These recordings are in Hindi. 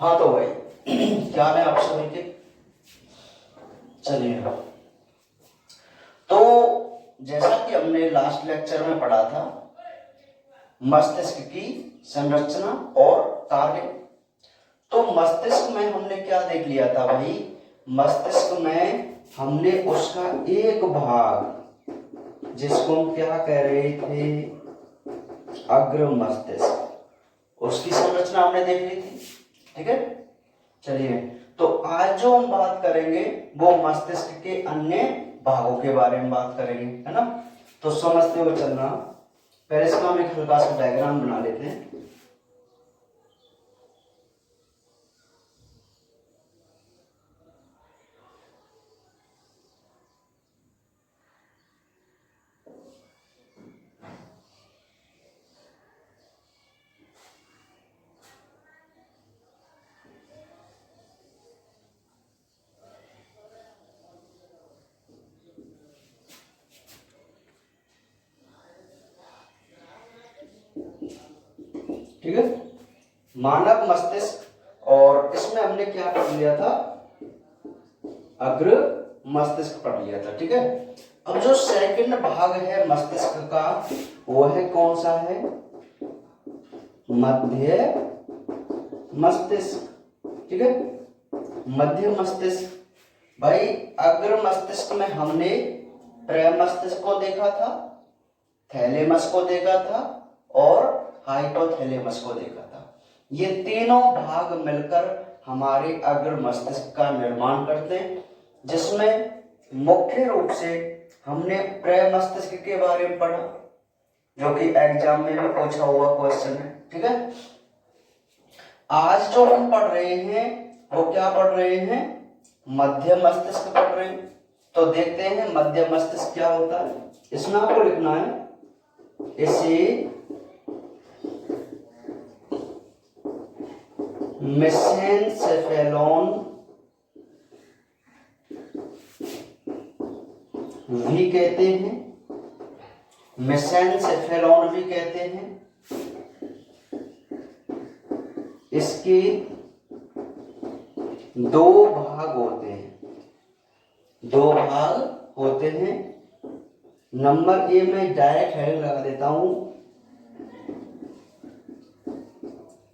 हाँ तो भाई क्या है आप सभी के। चलिए, तो जैसा कि हमने लास्ट लेक्चर में पढ़ा था मस्तिष्क की संरचना और कार्य, तो मस्तिष्क में हमने क्या देख लिया था भाई। मस्तिष्क में हमने उसका एक भाग जिसको हम क्या कह रहे थे, अग्र मस्तिष्क, उसकी संरचना हमने देख ली थी। ठीक है, चलिए तो आज जो हम बात करेंगे वो मस्तिष्क के अन्य भागों के बारे में बात करेंगे, है ना। तो समझते हुए चलना। पहले इसका हम एक हल्का सा डायग्राम बना लेते हैं। ठीक है, मानव मस्तिष्क, और इसमें हमने क्या पढ़ लिया था, अग्र मस्तिष्क पढ़ लिया था। ठीक है, अब जो सेकंड भाग है मस्तिष्क का वो है कौन सा है, मध्य मस्तिष्क। ठीक है, मध्य मस्तिष्क। भाई अग्र मस्तिष्क में हमने प्रमस्तिष्क को देखा था, थैलेमस को देखा था और हाइपोथैलेमस को देखा था। ये तीनों भाग मिलकर हमारे अग्र मस्तिष्क का निर्माण करते हैं, जिसमें मुख्य रूप से हमने प्रमस्तिष्क के बारे में पढ़ा, जो कि एग्जाम में भी पूछा हुआ क्वेश्चन है। ठीक है, आज जो हम पढ़ रहे हैं वो क्या पढ़ रहे हैं, मध्य मस्तिष्क पढ़ रहे हैं। तो देखते हैं मध्य मस्तिष्क क्या होता है। इसमें आपको लिखना है, इसे मेसेनसेफेलोन भी कहते हैं, मेसेनसेफेलोन भी कहते हैं। इसके दो भाग होते हैं, दो भाग होते हैं। नंबर ए में डायरेक्ट हेडिंग लगा देता हूं,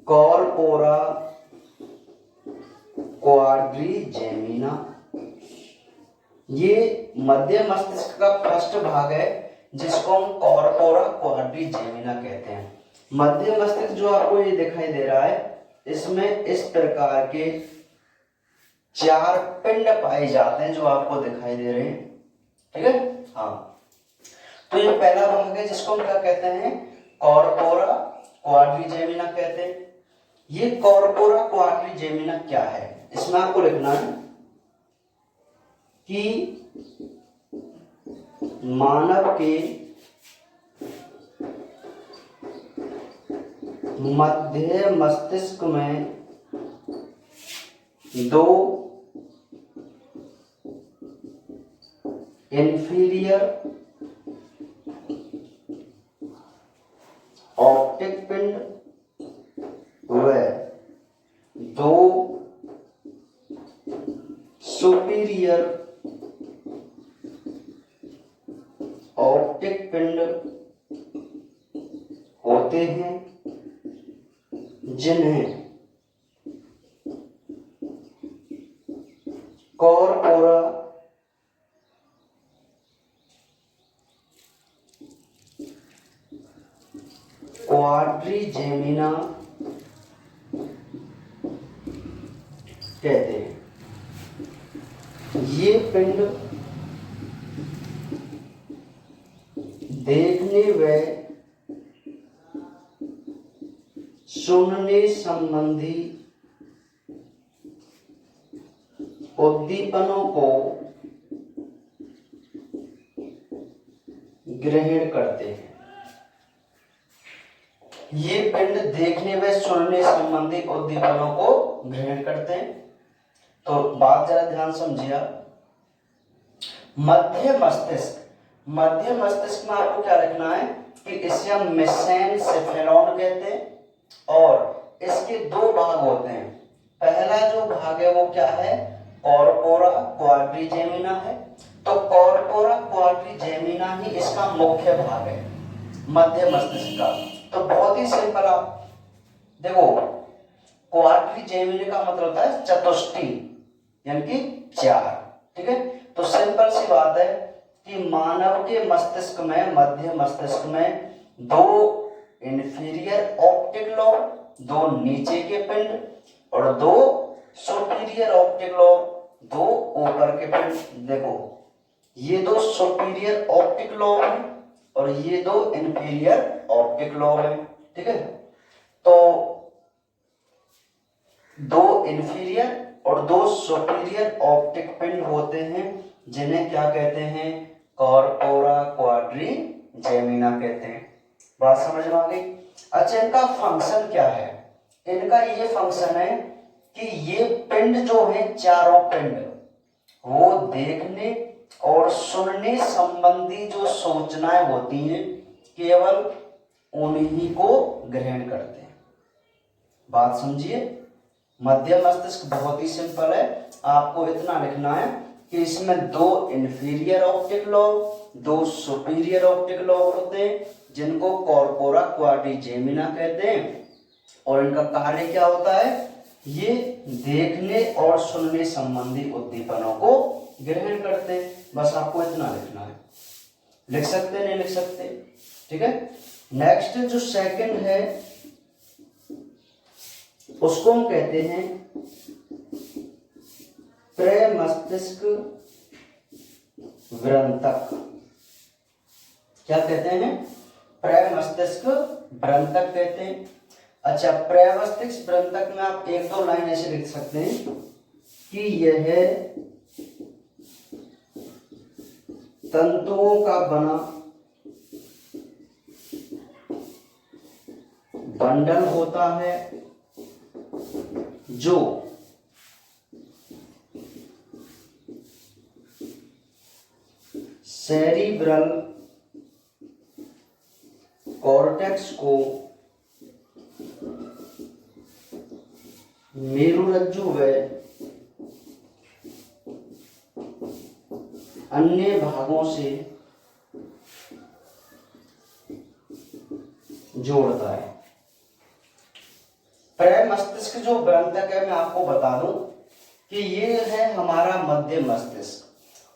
कॉर्पोरा क्वाड्रिजेमिना। ये मध्य मस्तिष्क का फर्स्ट भाग है, जिसको हम कॉर्पोरा क्वाड्रिजेमिना कहते हैं। मध्य मस्तिष्क जो आपको ये दिखाई दे रहा है, इसमें इस प्रकार के 4 पिंड पाए जाते हैं जो आपको दिखाई दे रहे हैं। ठीक है, हाँ, तो ये पहला भाग है जिसको हम क्या कहते हैं, कॉर्पोरा क्वाड्रिजेमिना कहते हैं। ये कॉर्पोरा क्वाड्रिजेमिना क्या है, इसमें आपको लिखना है कि मानव के मध्य मस्तिष्क में दो इंफीरियर ऑप्टिक पिंड व दो सुपीरियर ऑप्टिक पिंड होते हैं, जिन्हें कॉर्पोरा क्वाड्रिजेमिना कहते हैं। ये पिंड देखने व सुनने संबंधी उद्दीपनों को ग्रहण करते हैं। ये पिंड देखने व सुनने संबंधी उद्दीपनों को ग्रहण करते हैं। तो बात जरा ध्यान समझिए। मध्य मस्तिष्क, मध्य मस्तिष्क में आपको क्या लिखना है कि इसे हम मेसेनसेफेलोन कहते हैं, और इसके दो भाग होते हैं, पहला जो भाग है वो क्या है, कॉर्पोरा क्वाड्रिजेमिना है। तो कॉर्पोरा क्वाड्रिजेमिना ही इसका मुख्य भाग है मध्य मस्तिष्क का। तो बहुत ही सिंपल, आप देखो क्वाड्रिजेमिना का मतलब होता है चतुष्टी, यानी कि 4। ठीक है, तो सिंपल सी बात है कि मानव के मस्तिष्क में, मध्य मस्तिष्क में 2 इंफीरियर ऑप्टिक लोब, 2 नीचे के पिंड और 2 सुपीरियर ऑप्टिक लोब, 2 ऊपर के पिंड। देखो ये 2 सुपीरियर ऑप्टिक लोब है और ये 2 इंफीरियर ऑप्टिक लोब है। ठीक है, तो 2 इंफीरियर और 2 सुपीरियर ऑप्टिक पिंड होते हैं, जिन्हें क्या कहते हैं, कॉर्पोरा क्वाड्रिजेमिना कहते हैं। बात समझ में आ गई। अच्छा, इनका फंक्शन क्या है, इनका ये फंक्शन है कि ये पिंड जो है, चारों पिंड, वो देखने और सुनने संबंधी जो सूचनाएं होती हैं केवल उन्हीं को ग्रहण करते हैं। बात समझिए, मध्य मस्तिष्क बहुत ही सिंपल है, आपको इतना लिखना है कि इसमें 2 inferior optic lobe, 2 superior optic lobe होते हैं, जिनको कॉर्पोरा क्वाड्रिजेमिना कहते हैं। और इनका कार्य क्या होता है, ये देखने और सुनने संबंधी उद्दीपनों को ग्रहण करते हैं। बस आपको इतना लिखना है, लिख सकते नहीं लिख सकते। ठीक है, नेक्स्ट जो सेकंड है उसको हम कहते हैं प्रमस्तिष्क वृंतक। क्या कहते हैं, प्रमस्तिष्क वृंतक कहते हैं। अच्छा, प्रमस्तिष्क वृंतक में आप 1-2 लाइन ऐसे लिख सकते हैं कि यह तंतुओं का बना बंडल होता है जो सेरिब्रल कॉर्टेक्स को मेरुरज्जु व अन्य भागों से जोड़ता है। प्रमस्तिष्क जो वृंतक है, मैं आपको बता दूं कि ये है हमारा मध्य मस्तिष्क,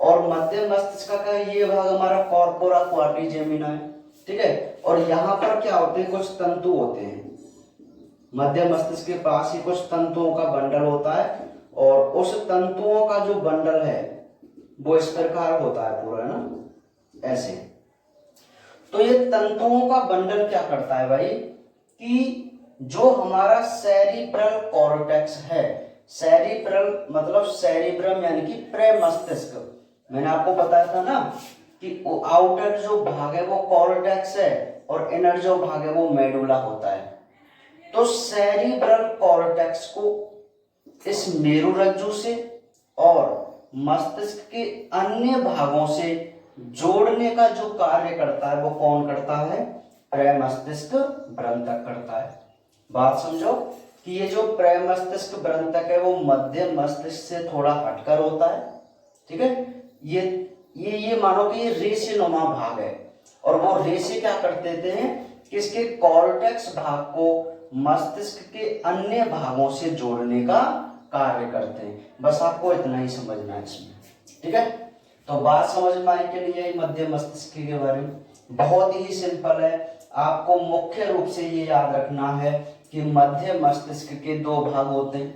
और मध्य मस्तिष्क का ये भाग हमारा कॉर्पोरा क्वाड्रिजेमिना है। ठीक है, और यहाँ पर क्या होते हैं, कुछ तंतु होते हैं। मध्य मस्तिष्क के पास ही कुछ तंतुओं का बंडल होता है, और उस तंतुओं का जो बंडल है वो इस प्रकार होता है पूरा, ना ऐसे। तो ये तंतुओं का बंडल क्या करता है भाई, कि जो हमारा सेरिब्रल कॉर्टेक्स है, सेरिब्रल मतलब सेरिब्रम यानी कि प्रमस्तिष्क, मैंने आपको बताया था ना कि आउटर जो भाग है वो कॉर्टेक्स है और इनर जो भाग है वो मेडुला होता है। तो सेरिब्रल कॉर्टेक्स को इस मेरुरज्जु से और मस्तिष्क के अन्य भागों से जोड़ने का जो कार्य करता है वो कौन करता है, प्रमस्तिष्क वृंतक करता है। बात समझो कि ये जो प्रमस्तिष्क वृंतक है वो मध्य मस्तिष्क से थोड़ा हटकर होता है। ठीक है, ये मानो कि ये रेशेनुमा भाग है, और वो रेशे क्या करते थे कि इसके कॉर्टेक्स भाग को मस्तिष्क के अन्य भागों से जोड़ने का कार्य करते हैं। बस आपको इतना ही समझना है इसमें। ठीक है, तो बात समझ में आई कि नहीं आई मध्य मस्तिष्क के बारे में? बहुत ही सिंपल है, आपको मुख्य रूप से ये याद रखना है कि मध्य मस्तिष्क के 2 भाग होते हैं।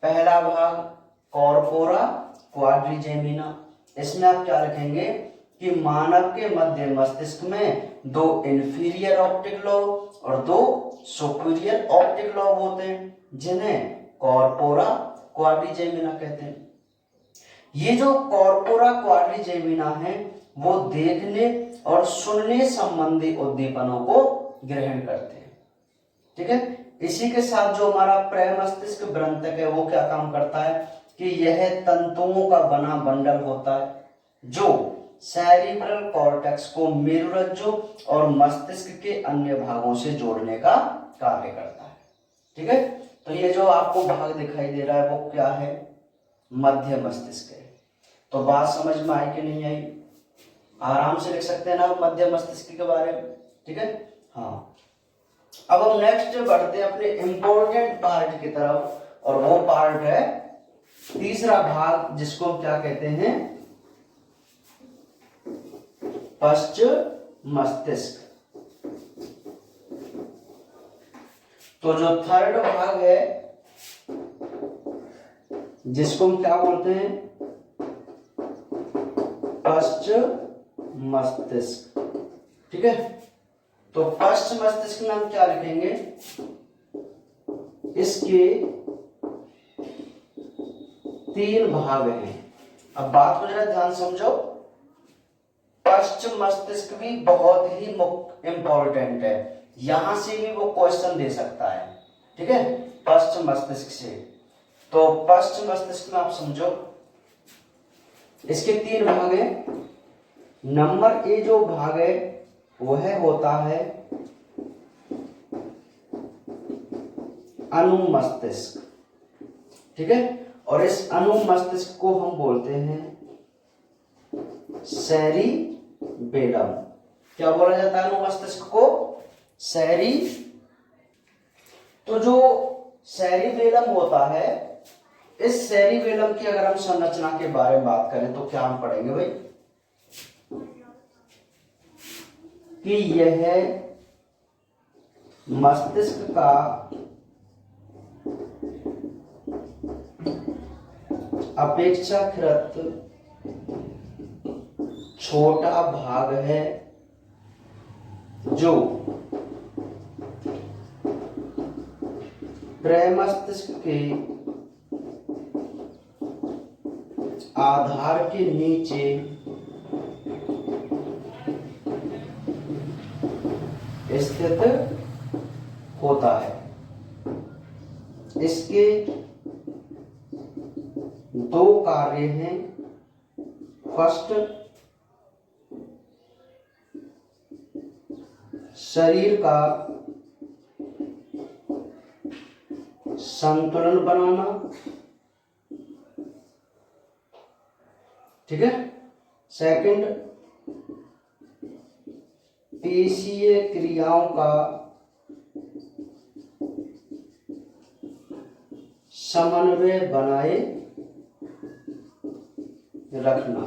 पहला भाग कॉर्पोरा क्वाड्रिजेमिना, इसमें आप क्या रखेंगे कि मानव के मध्य मस्तिष्क में 2 इंफीरियर ऑप्टिक लोब और 2 सुपीरियर ऑप्टिक लोब होते हैं, जिन्हें कॉर्पोरा क्वाड्रिजेमिना कहते हैं। ये जो कॉर्पोरा क्वाड्रिजेमिना है वो देखने और सुनने संबंधी उद्दीपनों को ग्रहण करते हैं। ठीक है, इसी के साथ जो हमारा प्रमस्तिष्क वृंतक है वो क्या काम करता है कि यह तंतुओं का बना बंडल होता है जो सेरिब्रल कॉर्टेक्स को मेरुरज्जु और मस्तिष्क के अन्य भागों से जोड़ने का कार्य करता है। ठीक है, तो ये जो आपको भाग दिखाई दे रहा है वो क्या है, मध्य मस्तिष्क है। तो बात समझ में आई कि नहीं आई, आराम से लिख सकते हैं ना मध्य मस्तिष्क के बारे में, ठीक है। हाँ, अब हम नेक्स्ट बढ़ते हैं अपने इंपॉर्टेंट पार्ट की तरफ, और वो पार्ट है तीसरा भाग, जिसको हम क्या कहते हैं, पश्च मस्तिष्क। तो जो थर्ड भाग है जिसको हम क्या बोलते हैं, पश्च मस्तिष्क, ठीक है। तो पश्च मस्तिष्क में हम क्या लिखेंगे, इसके 3 भाग हैं। अब बात को जरा ध्यान समझो, पश्च मस्तिष्क भी बहुत ही इंपॉर्टेंट है, यहां से भी वो क्वेश्चन दे सकता है, ठीक है, पश्च मस्तिष्क से। तो पश्च मस्तिष्क में आप समझो इसके 3 भाग हैं। नंबर ए जो भाग है वह होता है अनुमस्तिष्क, ठीक है, और इस अनुमस्तिष्क को हम बोलते हैं सेरिबेलम। क्या बोला जाता है अनुमस्तिष्क को, सेरी। तो जो सेरिबेलम होता है, इस सेरिबेलम की अगर हम संरचना के बारे में बात करें तो क्या हम पढ़ेंगे भाई, कि यह मस्तिष्क का अपेक्षाकृत छोटा भाग है, जो प्रमस्तिष्क के आधार के नीचे स्थित होता है। इसके 2 कार्य हैं। फर्स्ट, शरीर का संतुलन बनाना, ठीक है। सेकंड, पेशीय क्रियाओं का समन्वय बनाए रखना।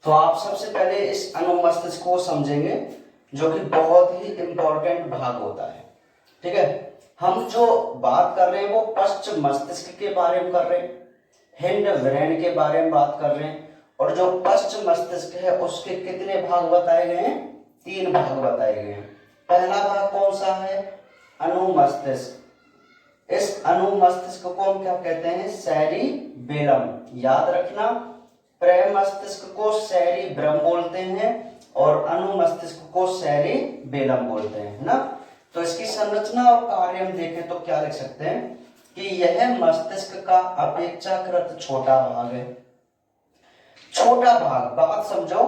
तो आप सबसे पहले इस अनुमस्तिष्क को समझेंगे, जो कि बहुत ही इंपॉर्टेंट भाग होता है, ठीक है। हम जो बात कर रहे हैं वो पश्च मस्तिष्क के बारे में कर रहे हैं, हिंड ब्रेन के बारे में बात कर रहे हैं, और जो पश्च मस्तिष्क है उसके कितने भाग बताए गए हैं, 3 भाग बताए गए हैं। पहला भाग कौन सा है, अनुमस्तिष्क। इस अनुमस्तिष्क को हम क्या कहते हैं, सेरिबेलम। याद रखना, प्रमस्तिष्क को सेरिब्रम बोलते हैं और अनुमस्तिष्क को सेरिबेलम बोलते हैं, है ना। तो इसकी संरचना और कार्य हम देखें तो क्या लिख सकते हैं, कि यह मस्तिष्क का अपेक्षाकृत छोटा भाग है। छोटा भाग, बात समझो,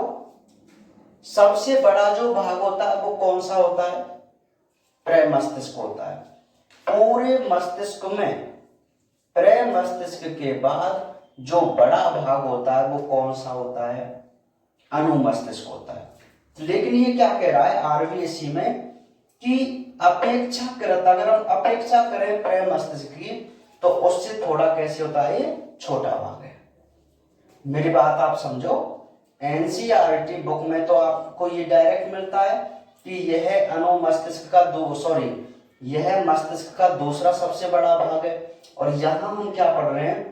सबसे बड़ा जो भाग होता है वो कौन सा होता है, प्रमस्तिष्क होता है। पूरे मस्तिष्क में प्रमस्तिष्क के बाद जो बड़ा भाग होता है वो कौन सा होता है, अनुमस्तिष्क होता है। लेकिन ये क्या कह रहा है आरबीएससी में, कि अपेक्षाकृत, अगर हम अपेक्षा करें प्रमस्तिष्क की, तो उससे थोड़ा कैसे होता है, ये छोटा भाग है। मेरी बात आप समझो, एनसीईआरटी बुक में तो आपको ये डायरेक्ट मिलता है कि यह अनुमस्तिष्क का यह मस्तिष्क का दूसरा सबसे बड़ा भाग है, और यहां हम क्या पढ़ रहे हैं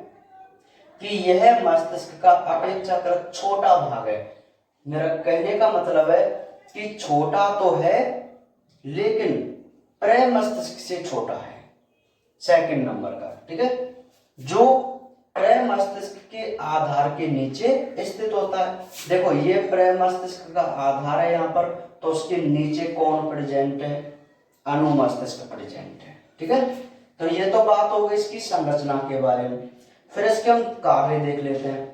कि यह मस्तिष्क का अपेक्षाकृत छोटा भाग है। मेरा कहने का मतलब है कि छोटा तो है, लेकिन प्रमस्तिष्क से छोटा है, सेकंड नंबर का, ठीक है, जो प्रमस्तिष्क के आधार के नीचे स्थित होता है। देखो ये प्रमस्तिष्क का आधार है यहाँ पर, तो उसके नीचे कौन प्रेजेंट है, अनुमस्तिष्क प्रेजेंट है, ठीक है। तो ये तो बात हो गई इसकी संरचना के बारे में। फिर इसके हम कार्य देख लेते हैं।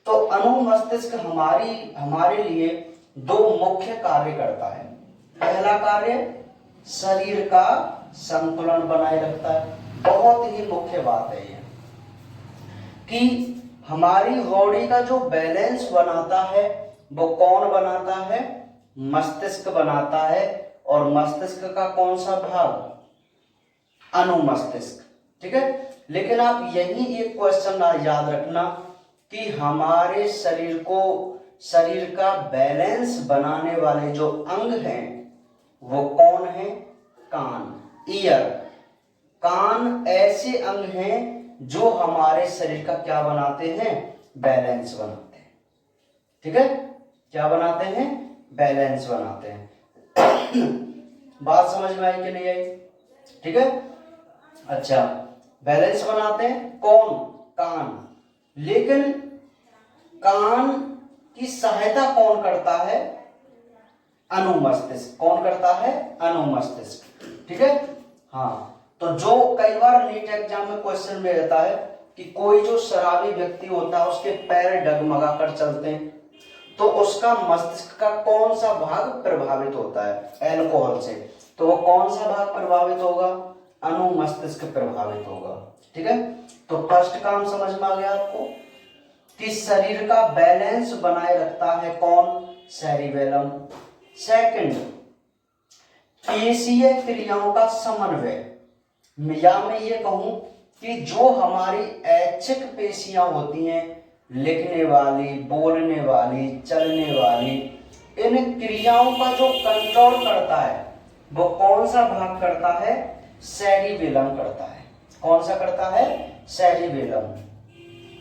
तो अनुमस्तिष्क हमारे लिए 2 मुख्य कार्य करता है। पहला कार्य, शरीर का संतुलन बनाए रखता है। बहुत ही मुख्य बात है ये कि हमारी बॉडी का जो बैलेंस बनाता है वो कौन बनाता है? मस्तिष्क बनाता है। और मस्तिष्क का कौन सा भाग? अनुमस्तिष्क। ठीक है, लेकिन आप यही एक क्वेश्चन याद रखना कि हमारे शरीर का बैलेंस बनाने वाले जो अंग हैं वो कौन है? कान, ईयर। कान ऐसे अंग हैं जो हमारे शरीर का क्या बनाते हैं? बैलेंस बनाते हैं। ठीक है, क्या बनाते हैं? बैलेंस बनाते हैं। बात समझ में आई कि नहीं आई? ठीक है, अच्छा, बैलेंस बनाते हैं कौन? कान। लेकिन कान की सहायता कौन करता है? अनुमस्तिष्क। कौन करता है? अनुमस्तिष्क। ठीक है, हाँ। तो जो कई बार नीट एग्जाम में क्वेश्चन में रहता है कि कोई जो शराबी व्यक्ति होता है उसके पैर डगमगा कर चलते हैं, तो उसका मस्तिष्क का कौन सा भाग प्रभावित होता है अल्कोहल से? तो वो कौन सा भाग प्रभावित होगा? अनुमस्तिष्क प्रभावित होगा। ठीक है, तो फर्स्ट काम समझ में आ गया आपको कि शरीर का बैलेंस बनाए रखता है कौन? सेरिबेलम। सेकंड, पेशीय क्रियाओं का समन्वय, या मैं ये कहूं कि जो हमारी ऐच्छिक पेशियां होती हैं, लिखने वाली, बोलने वाली, चलने वाली, इन क्रियाओं का जो कंट्रोल करता है वो कौन सा भाग करता है? सेरिबेलम करता है। कौन सा करता है? सेरिबेलम।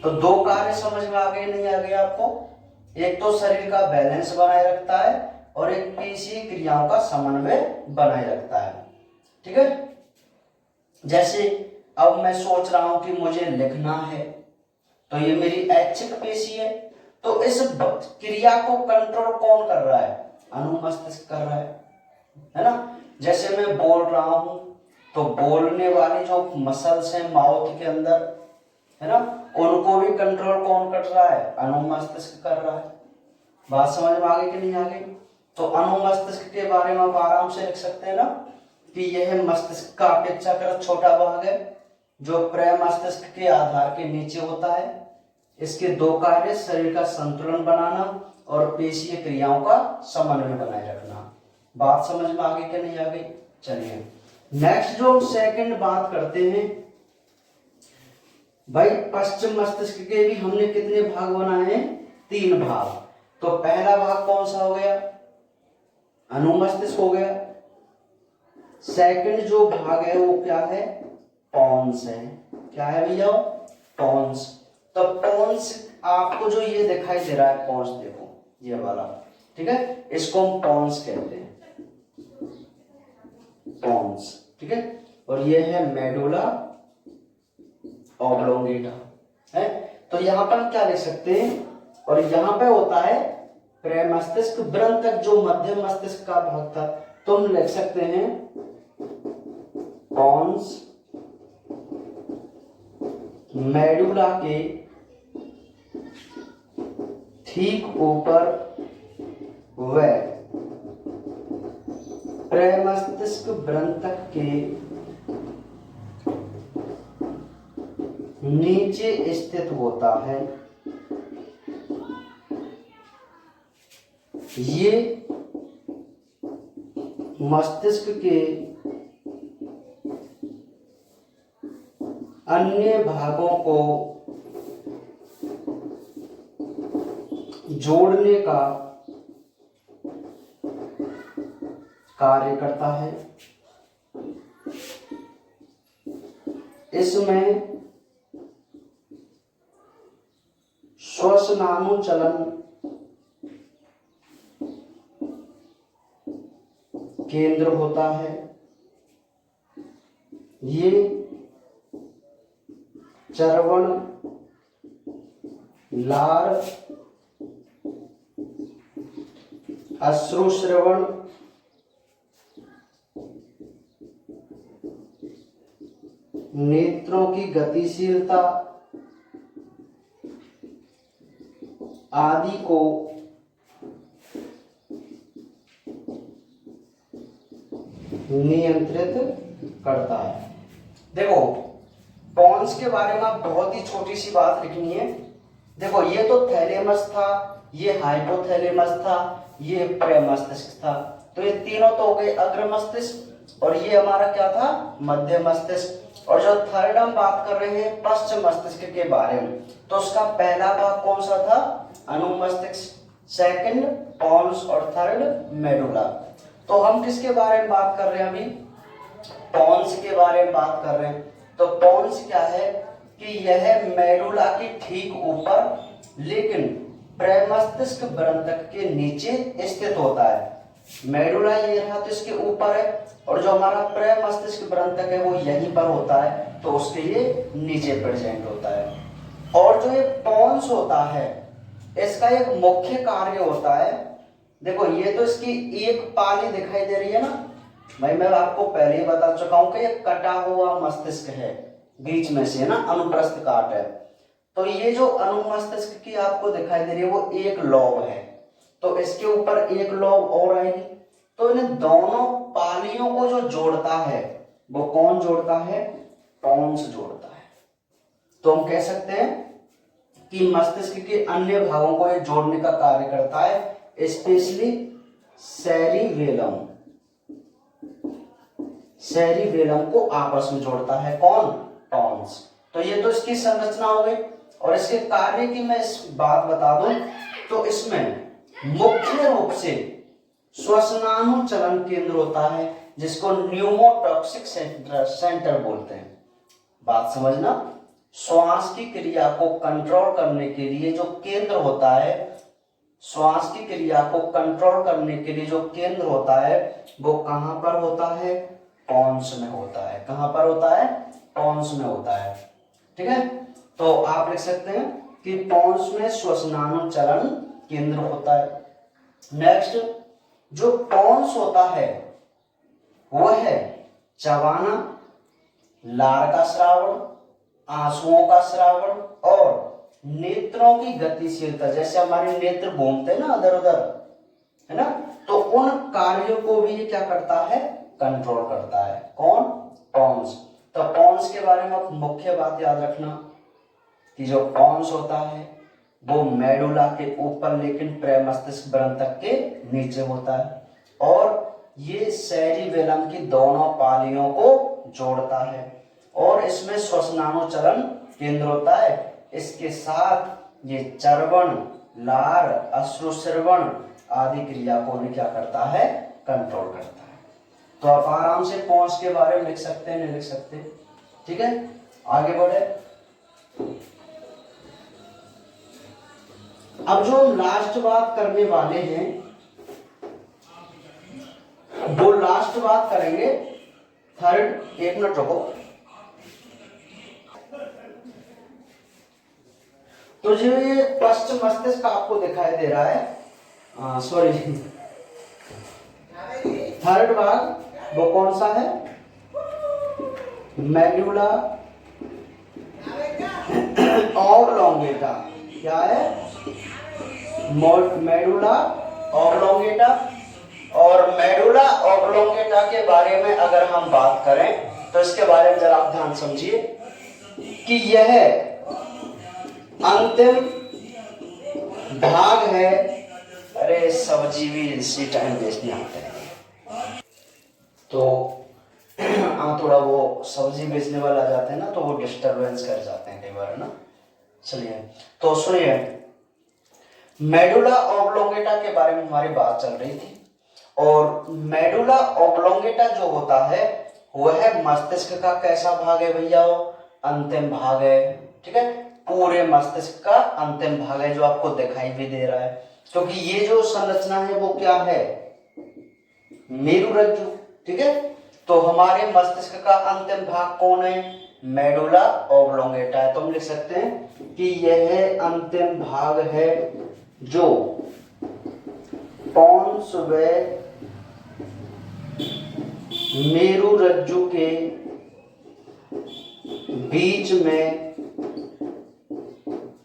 तो दो कार्य समझ में आ गए नहीं आ गए आपको? एक तो शरीर का बैलेंस बनाए रखता है और एक पेशीय क्रियाओं का समन्वय बनाए रखता है। ठीक है, जैसे अब मैं सोच रहा हूं कि मुझे लिखना है, तो ये मेरी ऐच्छिक पेशी है, तो इस क्रिया को कंट्रोल कौन कर रहा है? अनुमस्तिष्क कर रहा है ना। जैसे मैं बोल रहा हूं तो बोलने वाली जो मसल्स हैं माउथ के अंदर, है ना, उनको भी कंट्रोल कौन कर रहा है? अनुमस्तिष्क कर रहा है। बात समझ में आ गई कि नहीं आ गई? तो अनुमस्तिष्क के बारे में आप आराम से लिख सकते हैं ना कि यह मस्तिष्क का अपेक्षाकृत छोटा भाग है जो प्रमस्तिष्क के आधार के नीचे होता है। इसके दो कार्य शरीर का संतुलन बनाना और पेशीय क्रियाओं का समन्वय बनाए रखना। बात समझ में आ गई कि नहीं आ गई? चलिए नेक्स्ट जो सेकंड बात करते हैं भाई, पश्चिम मस्तिष्क के भी हमने कितने भाग बनाए हैं? 3 भाग। तो पहला भाग कौन सा हो गया? अनुमस्तिष्क हो गया। सेकंड जो भाग है वो क्या है? पॉन्स है। क्या है भैया? पॉन्स। तो पॉन्स आपको जो ये दिखाई दे रहा है, पॉन्स देखो ये वाला, ठीक है, इसको हम पॉन्स कहते हैं, पॉन्स। ठीक है, और ये है मेडुला ऑब्लोंगेटा है। तो यहाँ पर हम क्या लिख सकते हैं? और यहाँ पे होता है प्रमस्तिष्क वृंतक जो मध्य मस्तिष्क का भाग था, तो हम लिख सकते हैं पॉन्स मेडुला के ठीक ऊपर व प्रमस्तिष्क वृंतक के नीचे स्थित होता है। ये मस्तिष्क के अन्य भागों को जोड़ने का कार्य करता है। इसमें श्वसनानुचलन केंद्र होता है। ये चर्वण, लार, अश्रुश्रवण, नेत्रों की गतिशीलता आदि को नियंत्रित करता है। देखो पॉन्स के बारे में आप बहुत ही छोटी सी बात लिखनी है। देखो ये तो थैलेमस था, ये हाइपोथैलेमस था, ये प्रेमस्तिष्क था, तो ये तीनों तो हो गए अग्र मस्तिष्क, और ये हमारा क्या था, मध्य मस्तिष्क। और जो थर्ड हम बात कर रहे हैं पश्च मस्तिष्क के बारे में, तो उसका पहला भाग कौन सा था, अनुमस्तिष्क, सेकंड पॉन्स और थर्ड मेडुला। तो हम किसके बारे में बात कर रहे हैं अभी, पॉन्स के बारे में बात कर रहे हैं। तो पॉन्स क्या है कि यह मेडुला के ठीक ऊपर लेकिन प्रमस्तिष्क बृहंतक के नीचे स्थित होता है। मेडुला ये रहा तो इसके ऊपर है, और जो हमारा प्रमस्तिष्क बृहंतक है वो यहीं पर होता है, तो उसके ये नीचे प्रेजेंट होता है। और जो ये पॉन्स होता है इसका एक मुख्य कार्य होता है, देखो ये तो इसकी एक पाली दिखाई दे रही है ना, भाई मैं आपको पहले ही बता चुका हूं कि ये कटा हुआ मस्तिष्क है, बीच में से ना अनुप्रस्थ काट है। तो ये जो अनुमस्तिष्क की आपको दिखाई दे रही है वो एक लौब है, तो इसके ऊपर एक लौब और आएगी, तो इन दोनों पालियों को जो जोड़ता है वो कौन जोड़ता है, पॉन्स जोड़ता है। तो हम कह सकते हैं कि मस्तिष्क के अन्य भागों को ये जोड़ने का कार्य करता है, स्पेशली सेरिबेलम, सेरिबेलम को आपस में जोड़ता है कौन, पॉन्स। तो ये तो इसकी संरचना हो गई, और इसके कार्य की मैं इस बात बता दूं तो इसमें मुख्य रूप से श्वसनानु चलन केंद्र होता है, जिसको न्यूमोटॉक्सिक सेंटर बोलते हैं। बात समझना, श्वास की क्रिया को कंट्रोल करने के लिए जो केंद्र होता है, श्वास की क्रिया को कंट्रोल करने के लिए जो केंद्र होता है वो कहां पर होता है, पॉन्स में होता है। कहां पर होता है, पॉन्स में होता है। ठीक है, तो आप लिख सकते हैं कि पॉन्स में श्वसनानु चलन केंद्र होता है। नेक्स्ट, जो पॉन्स होता है वो है चबाना, लार का श्रावण, आंसुओं का श्रावण और नेत्रों की गतिशीलता, जैसे हमारे नेत्र घूमते हैं ना इधर उधर, है ना, तो उन कार्यों को भी ये क्या करता है, कंट्रोल करता है। कौन, पॉन्स। तो पॉन्स के बारे में आप मुख्य बात याद रखना कि जो पॉन्स होता है वो मेडुला के ऊपर लेकिन प्रमस्तिष्क बृहंतक के नीचे होता है, और ये सेरिबेलम की दोनों पालियों को जोड़ता है, और इसमें श्वसनानु चलन केंद्र होता है। इसके साथ ये चर्वण, लार, अश्रुश्रवण आदि क्रिया को भी क्या करता है, कंट्रोल करता है। तो आप आराम से पॉन्स के बारे में लिख सकते हैं, नहीं लिख सकते। ठीक है, आगे बढ़े। अब जो हम लास्ट बात करने वाले हैं वो लास्ट बात करेंगे थर्ड, एक मिनट रुको। तो जो ये पश्च मस्तिष्क आपको दिखाई दे रहा है, सॉरी, थर्ड भाग वो कौन सा है, मेडुला ऑब्लोंगेटा। क्या है, मेडुला ऑब्लोंगेटा। और मेडुला ऑब्लोंगेटा के बारे में अगर हम बात करें तो इसके बारे में जरा आप ध्यान समझिए कि यह अंतिम भाग है। अरे सब्जी भी इसी टाइम बेचने आते हैं, तो थोड़ा वो सब्जी बेचने वाला आ जाते हैं ना, तो वो डिस्टरबेंस कर जाते हैं कई बार ना। चलिए तो सुनिए, मेडुला ऑब्लोंगेटा के बारे में हमारी बात चल रही थी, और मेडुला ऑब्लोंगेटा जो होता है वह मस्तिष्क का कैसा भाग है भैया, अंतिम भाग है। ठीक है, पूरे मस्तिष्क का अंतिम भाग है जो आपको दिखाई भी दे रहा है, क्योंकि ये जो संरचना है वो क्या है, मेरुरज्जु। ठीक है, तो हमारे मस्तिष्क का अंतिम भाग कौन है, मेडुला ऑब्लोंगेटा है। तो हम लिख सकते हैं कि यह अंतिम भाग है जो पॉन्स व मेरुरज्जु के बीच में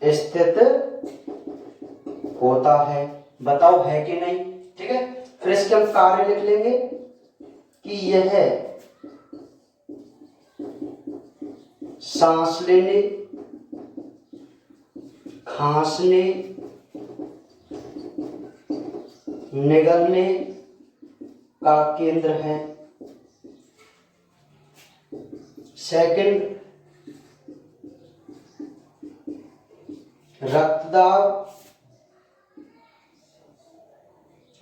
स्थित होता है। बताओ है कि नहीं। ठीक है, फिर इसके हम कार्य लिख लेंगे कि यह सांस लेने, खांसने, निगलने का केंद्र है। सेकंड, रक्तदाब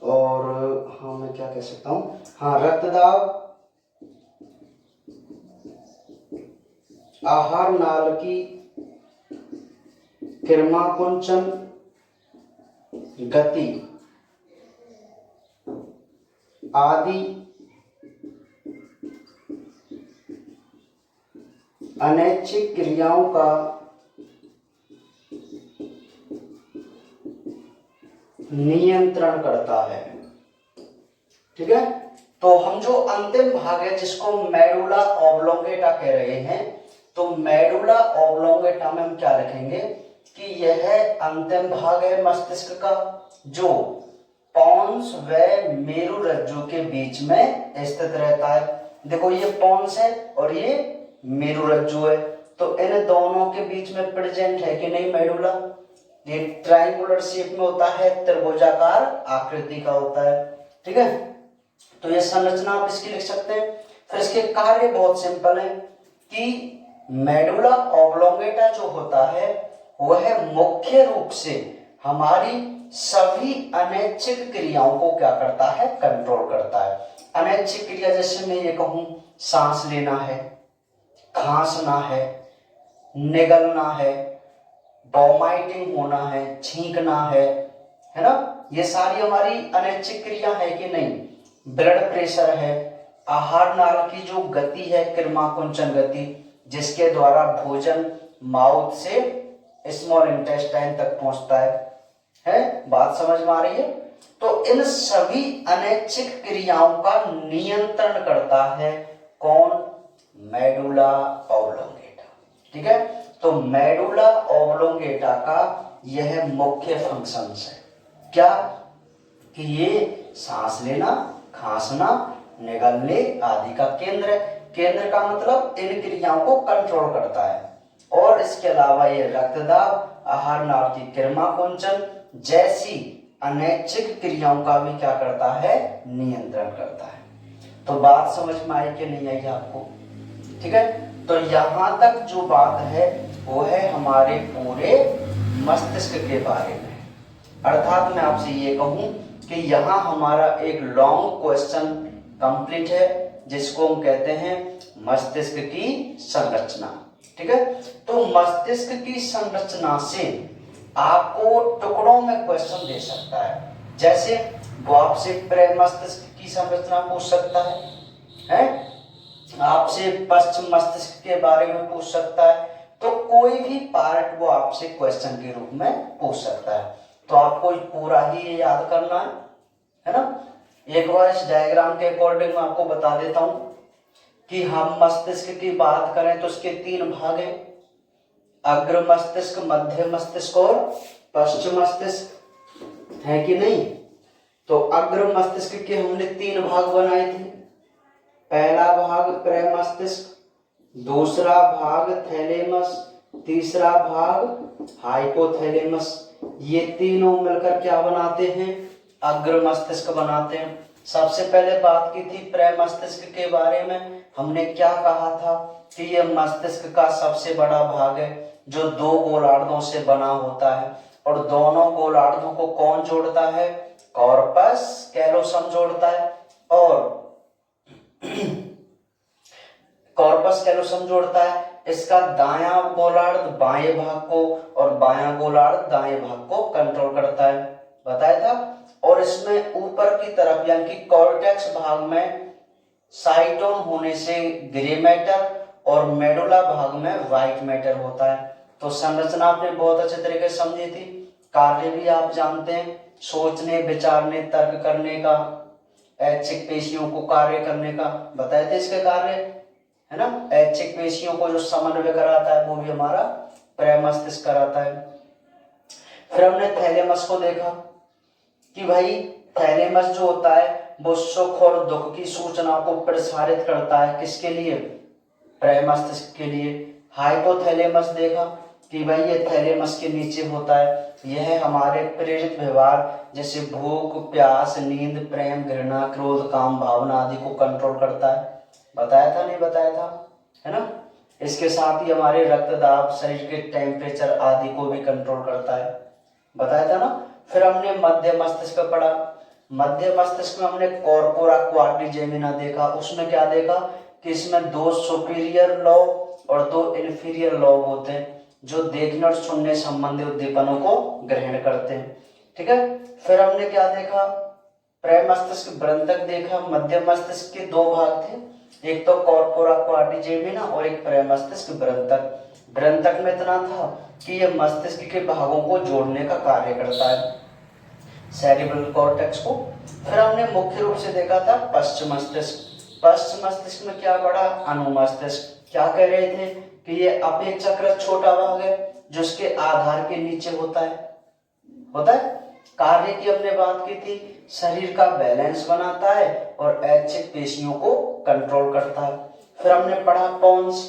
और मैं क्या कह सकता हूं, रक्तदाब, आहार नाल की किरणकुंचन गति आदि अनैच्छिक क्रियाओं का नियंत्रण करता है। ठीक है, तो हम जो अंतिम भाग है जिसको मेडुला ऑब्लोंगेटा कह रहे हैं, तो मेडुला ऑब्लोंगेटा में हम क्या लिखेंगे कि यह अंतिम भाग है मस्तिष्क का जो पोन्स व मेरुरज्जु के बीच में स्थित रहता है। देखो ये पोन्स है और ये मेरुरज्जु है, तो इन दोनों के बीच में प्रेजेंट है कि नहीं मेडुला। ये ट्रायंगुलर शेप में होता है, त्रिभुजाकार आकृति का होता है। ठीक है, तो ये संरचना आप इसकी लिख सकते हैं। फिर इसके कार्य बहुत सिंपल है कि मेडुला ऑब्लोंगेटा जो होता है वह मुख्य रूप से हमारी सभी अनैच्छिक क्रियाओं को क्या करता है, कंट्रोल करता है। अनैच्छिक क्रिया जैसे मैं ये कहूं सांस लेना है, खांसना है, निगलना है, वोमाइटिंग होना है, छींकना है ना, ये सारी हमारी अनैच्छिक क्रिया है कि नहीं। ब्लड प्रेशर है, आहार नाल की जो गति है किरणकुंचन गति, जिसके द्वारा भोजन माउथ से स्मॉल इंटेस्टाइन तक पहुंचता है, बात समझ में आ रही है। तो इन सभी अनैच्छिक क्रियाओं का नियंत्रण करता है कौन, मेडुला ऑब्लोंगेटा। ठीक है, तो मेडुला ऑब्लोंगेटा का यह मुख्य फंक्शंस है क्या, कि ये सांस लेना, खांसना, निगलने आदि का केंद्र है। केंद्र का मतलब इन क्रियाओं को कंट्रोल करता है। और इसके अलावा ये रक्तदाब, आहार नाल की किरणकुंचन जैसी अनैच्छिक क्रियाओं का भी क्या करता है, नियंत्रण करता है। तो बात समझ में आई कि नहीं आई आपको। ठीक है, तो यहां तक जो बात है वो है हमारे पूरे मस्तिष्क के बारे में। अर्थात मैं आपसे ये कहूं कि यहाँ हमारा एक लॉन्ग क्वेश्चन कंप्लीट है जिसको हम कहते हैं मस्तिष्क की संरचना। ठीक है, तो मस्तिष्क की संरचना से आपको टुकड़ों में क्वेश्चन दे सकता है। जैसे वो आपसे प्रमस्तिष्क की संरचना पूछ सकता है, आपसे पश्चिम मस्तिष्क के बारे में पूछ सकता है, तो कोई भी पार्ट वो आपसे क्वेश्चन के रूप में पूछ सकता है। तो आपको पूरा ही याद करना है ना। एक बार इस डायग्राम के अकॉर्डिंग मैं आपको बता देता हूं कि हम मस्तिष्क की बात करें तो उसके 3 भाग हैं, अग्र मस्तिष्क, मध्य मस्तिष्क और पश्चिम मस्तिष्क, है कि नहीं। तो अग्र मस्तिष्क के हमने 3 भाग बनाए थे। पहला भाग प्रमस्तिष्क, दूसरा भाग थैलेमस, तीसरा भाग हाइपोथैलेमस। ये तीनों मिलकर क्या बनाते हैं, अग्र मस्तिष्क बनाते हैं। सबसे पहले बात की थी प्रमस्तिष्क के बारे में। हमने क्या कहा था कि यह मस्तिष्क का सबसे बड़ा भाग है जो 2 गोलार्धों से बना होता है, और दोनों गोलार्धों को कौन जोड़ता है, कॉर्पस कैलोसम जोड़ता है, और कॉर्पस कैलोसम जोड़ता है। इसका दायां गोलार्ध बाएं भाग को और बायां गोलार्ध दाएं भाग को कंट्रोल करता है, बताया था। और इसमें ऊपर की तरफ यानी कि कॉर्टेक्स भाग में साइटोन होने से ग्रे मैटर और मेडुला भाग में व्हाइट मैटर होता है। तो संरचना आपने बहुत अच्छे तरीके से समझी थी। कार्य भी आप जानते हैं, सोचने, विचारने, तर्क करने का, ऐच्छिक पेशियों को कार्य करने का बताए थे इसके कार्य, है ना। ऐच्छिक पेशियों को जो समन्वय कराता है वो भी हमारा प्रमस्तिष्क कराता है। फिर हमने थैलेमस को देखा कि भाई थैलेमस जो होता है वो सुख और दुख की सूचना को प्रसारित करता है, किसके लिए, प्रमस्तिष्क के लिए। हाइपोथैलेमस देखा कि भाई ये थैलेमस के नीचे होता है, यह हमारे प्रेरित व्यवहार जैसे भूख, प्यास, नींद, प्रेम, घृणा, क्रोध, काम, भावना आदि को कंट्रोल करता है। बताया था नहीं बताया था, है ना। इसके साथ ही हमारे रक्त दाब, शरीर के टेम्परेचर आदि को भी कंट्रोल करता है, बताया था ना। फिर हमने मध्य मस्तिष्क पढ़ा। मध्य मस्तिष्क में हमने कॉर्पोरा क्वाड्रिजेमिना देखा। उसमें क्या देखा कि इसमें 2 सुपीरियर लॉब और 2 इन्फीरियर लॉब होते हैं जो देखने और सुनने संबंधी उद्दीपनों को ग्रहण करते हैं, ठीक है। फिर हमने क्या देखा, प्रमस्तिष्क वृंतक देखा। मध्य मस्तिष्क के 2 भाग थे, एक तो कॉर्पोरा क्वाड्रिजेमिना और एक प्रमस्तिष्क वृंतक। वृंतक में इतना था कि यह मस्तिष्क के भागों को जोड़ने का कार्य करता है, सेरिब्रल कॉर्टेक्स को। फिर हमने मुख्य रूप से देखा था पश्चिम मस्तिष्क। पश्चिम मस्तिष्क में क्या पढ़ा, अनुमस्तिष्क। क्या कह रहे थे कि ये अपेक्षाकृत छोटा भाग है जो उसके आधार के नीचे होता है। कार्य की हमने बात की थी, शरीर का बैलेंस बनाता है और ऐच्छिक पेशियों को कंट्रोल करता है। फिर हमने पढ़ा पोन्स।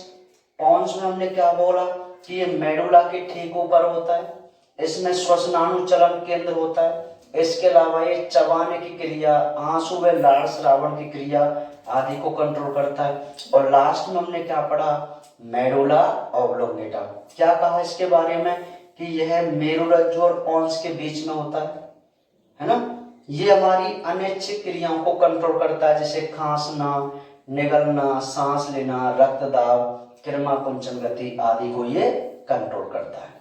पोन्स में हमने क्या बोला कि ये मेडुला के ठीक ऊपर होता है, इसमें श्वसनाणु चलन केंद्र होता है। इसके अलावा ये चबाने की क्रिया, आंसू व लाल श्रावण की क्रिया आदि को कंट्रोल करता है। और लास्ट में हमने क्या पढ़ा, मेडुला ऑब्लोंगेटा। क्या कहा इसके बारे में कि यह मेरुरज्जु और पोन्स के बीच में होता है ना। ये हमारी अनैच्छिक क्रियाओं को कंट्रोल करता है, जैसे खांसना, निगलना, सांस लेना, रक्त दाब, किरमा कुंचन गति आदि को ये कंट्रोल करता है।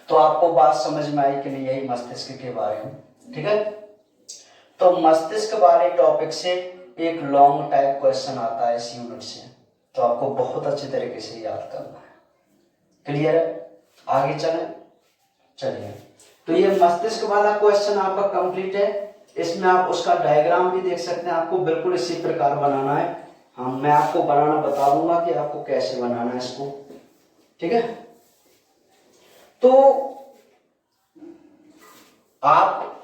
तो आपको बात समझ में आई कि नहीं, यही मस्तिष्क के बारे में, ठीक है। तो मस्तिष्क वाले टॉपिक से एक लॉन्ग टाइप क्वेश्चन आता है इस यूनिट से, तो आपको बहुत अच्छी तरीके से याद करना है। क्लियर है, आगे चलिए। तो ये मस्तिष्क वाला क्वेश्चन आपका कंप्लीट है। इसमें आप उसका डायग्राम भी देख सकते हैं, आपको बिल्कुल इसी प्रकार बनाना है। हाँ, मैं आपको बनाना बता दूंगा कि आपको कैसे बनाना है इसको, ठीक है। तो आप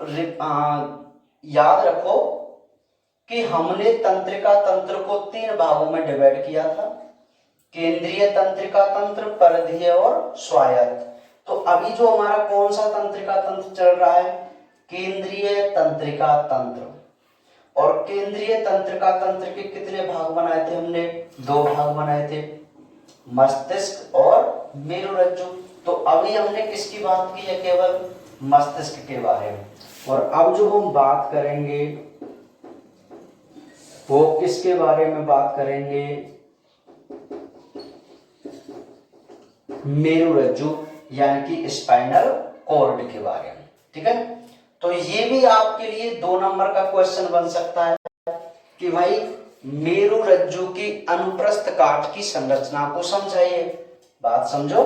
याद रखो कि हमने तंत्रिका तंत्र को 3 भागों में डिवाइड किया था, केंद्रीय तंत्रिका तंत्र, परिधीय और स्वायत्त। तो अभी जो हमारा कौन सा तंत्रिका तंत्र चल रहा है, केंद्रीय तंत्रिका तंत्र। और केंद्रीय तंत्रिका तंत्र के कितने भाग बनाए थे हमने, 2 भाग बनाए थे, मस्तिष्क और मेरुरज्जु। तो अभी हमने किसकी बात की है, केवल मस्तिष्क के बारे में। और अब जो हम बात करेंगे वो किसके बारे में बात करेंगे, मेरुरज्जु यानी कि स्पाइनल कॉर्ड के बारे में, ठीक है। तो ये भी आपके लिए 2 नंबर का क्वेश्चन बन सकता है कि भाई मेरुरज्जु की अनुप्रस्थ काट की संरचना को समझाइए। बात समझो,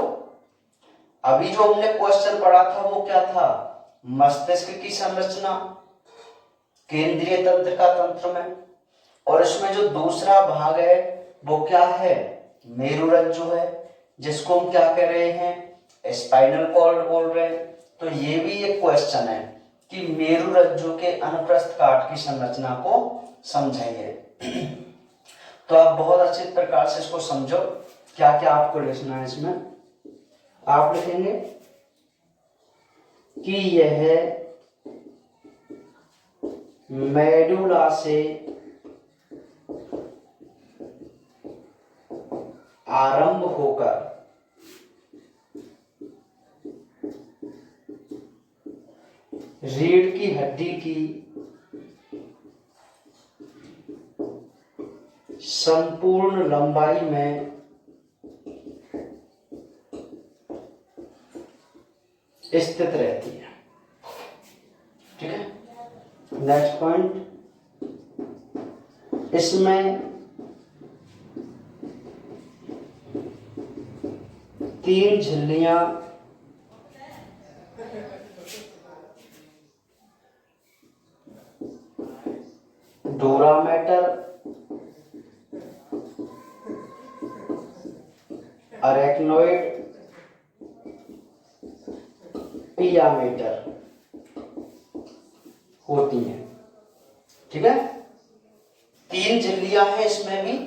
अभी जो हमने क्वेश्चन पढ़ा था वो क्या था, मस्तिष्क की संरचना केंद्रीय तंत्रिका तंत्र में, और इसमें जो दूसरा भाग है वो क्या है, मेरुरज्जु है, जिसको हम क्या कह रहे हैं, स्पाइनल कॉर्ड बोल रहे हैं। तो ये भी एक क्वेश्चन है कि मेरुरज्जु के अनुप्रस्थ काट की संरचना को समझाइए। तो आप बहुत अच्छे प्रकार से इसको समझो। क्या क्या आपको लिखना है इसमें, आप लिखेंगे कि यह मेडुला से आरंभ होकर रीढ़ की हड्डी की संपूर्ण लंबाई में स्थित रहती है, ठीक है। नेक्स्ट पॉइंट, इसमें 3 झिल्लियां डोरा मैटर, अरेक्नोइड, पिया मीटर होती हैं, ठीक है। 3 झिल्लियां हैं इसमें भी,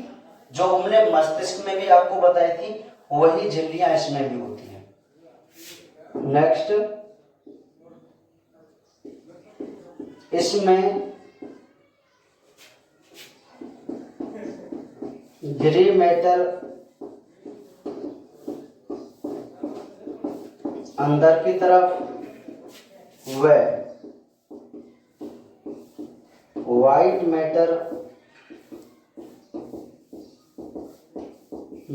जो हमने मस्तिष्क में भी आपको बताई थी वही झिल्लियां इसमें भी होती हैं। नेक्स्ट, इसमें ग्रे मैटर अंदर की तरफ व व्हाइट मैटर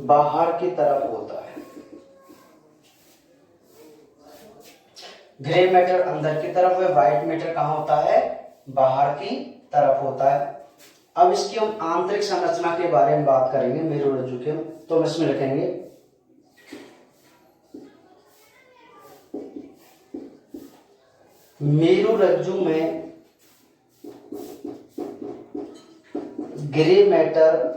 बाहर की तरफ होता है। ग्रे मैटर अंदर की तरफ व व्हाइट मैटर कहाँ होता है? बाहर की तरफ होता है। अब इसकी हम आंतरिक संरचना के बारे में बात करेंगे मेरुरज्जु के, तो हम इसमें लिखेंगे मेरुरज्जु में ग्रे मैटर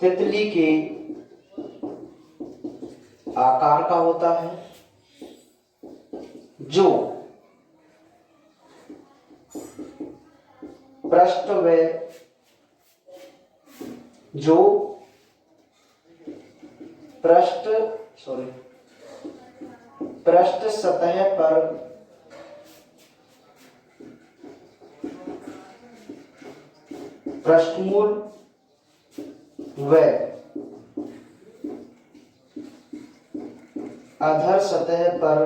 तितली के आकार का होता है, जो पृष्ठ सतह पर पृष्ठमूल व अधर सतह पर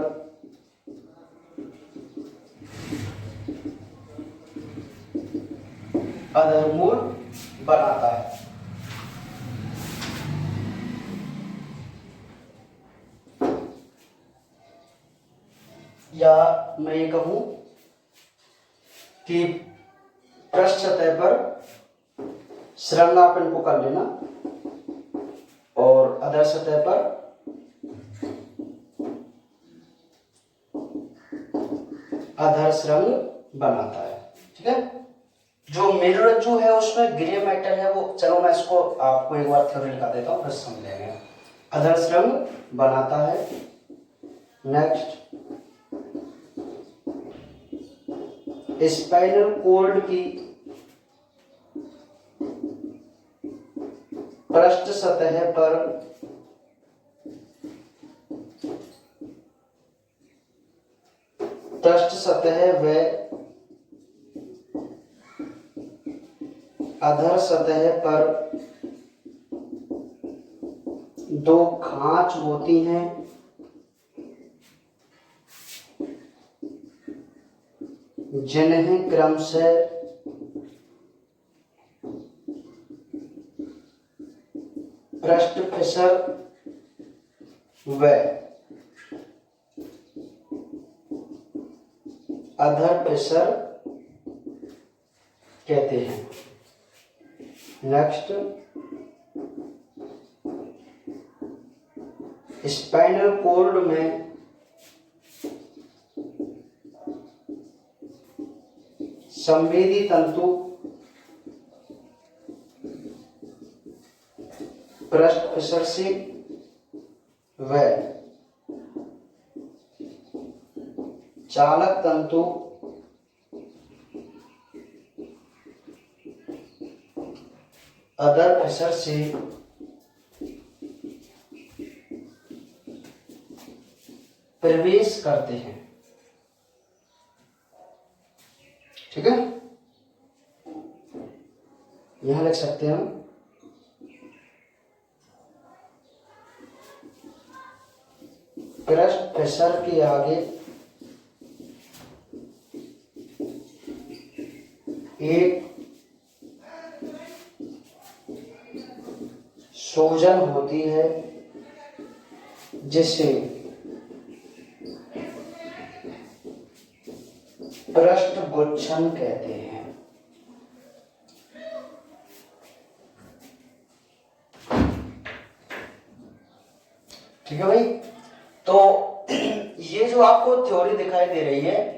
अधरमूल बनाता है। या मैं ये कहूं कि पृष्ठ सतह पर श्रृंगापन को कर लेना और अधर सतह पर अधर श्रृंग बनाता है। ठीक है, जो मेरुरज्जु है उसमें ग्रे मैटर है, वो चलो मैं इसको आपको एक बार थ्योरी लिखा देता हूं, फिर समझ लेंगे। अधर श्रृंग बनाता है। नेक्स्ट, स्पाइनल कॉर्ड की पृष्ठ सतह पर व अधर सतह पर दो खांच होती हैं, जिन्हें क्रमशः पृष्ठ फिसर व अधर फिसर कहते हैं। नेक्स्ट, स्पाइनल कॉर्ड में संवेदी तंतु पृष्ठ फिसर से व चालक तंतु अधर फिसर से प्रवेश करते हैं। ठीक है, यहां लिख सकते हैं हम पृष्ठ फिसर के आगे एक सूजन होती है, जिसे पृष्ठगुच्छन कहते हैं। ठीक है भाई, तो ये जो आपको थ्योरी दिखाई दे रही है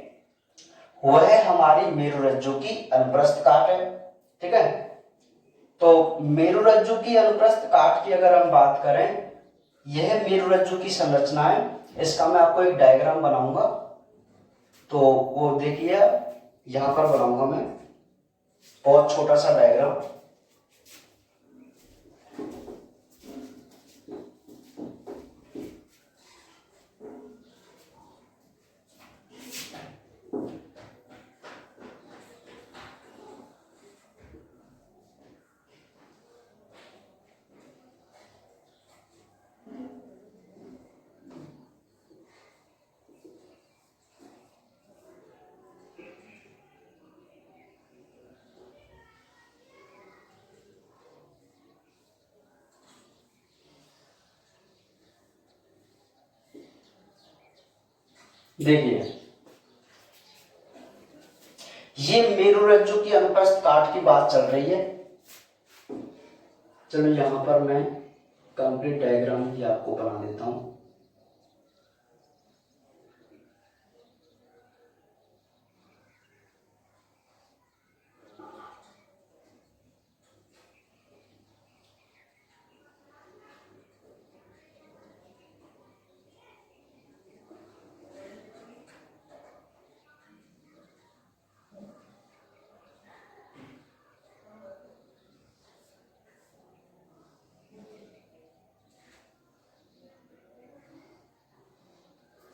वह हमारी मेरुरज्जु की अनुप्रस्थ काट है। ठीक है, तो मेरुरज्जु की अनुप्रस्थ काट की अगर हम बात करें, यह मेरुरज्जु की संरचना है। इसका मैं आपको एक डायग्राम बनाऊंगा, तो वो देखिए यहां पर बनाऊंगा मैं। बहुत छोटा सा डायग्राम। देखिए ये मेरुरज्जु की अनुप्रस्थ काट की बात चल रही है। चलो यहां पर मैं कंप्लीट डायग्राम भी आपको बना देता हूं।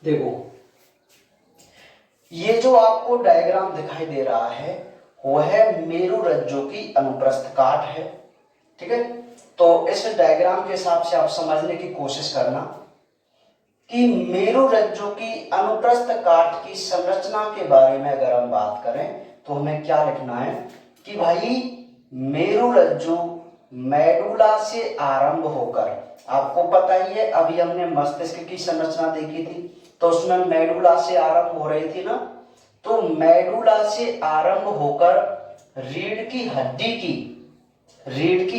देखो ये जो आपको डायग्राम दिखाई दे रहा है वह मेरुरज्जु की अनुप्रस्थ काट है। ठीक है, तो इस डायग्राम के हिसाब से आप समझने की कोशिश करना कि मेरुरज्जु की अनुप्रस्थ काट की संरचना के बारे में अगर हम बात करें तो हमें क्या लिखना है कि भाई मेरुरज्जु मेडुला से आरंभ होकर, आपको पता ही है अभी हमने मस्तिष्क की संरचना देखी थी तो उसमें मेडुला से आरंभ हो रही थी ना, तो मेडुला से आरंभ होकर रीढ़ की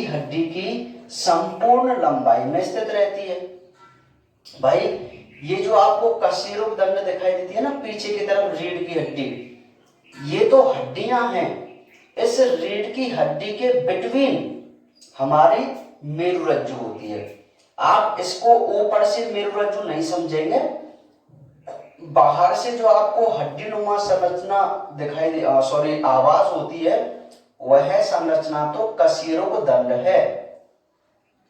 हड्डी की संपूर्ण लंबाई में स्थित रहती है। भाई ये जो आपको कशेरुकदंड दिखाई देती है ना पीछे की तरफ रीढ़ की हड्डी, ये तो हड्डियां हैं। इस रीढ़ की हड्डी के बिटवीन हमारी मेरुरज्जु होती है। आप इसको ऊपर से मेरुरज्जु नहीं समझेंगे, बाहर से जो आपको हड्डी नुमा संरचना दिखाई दे आवाज होती है वह संरचना तो कशेरुकदंड है,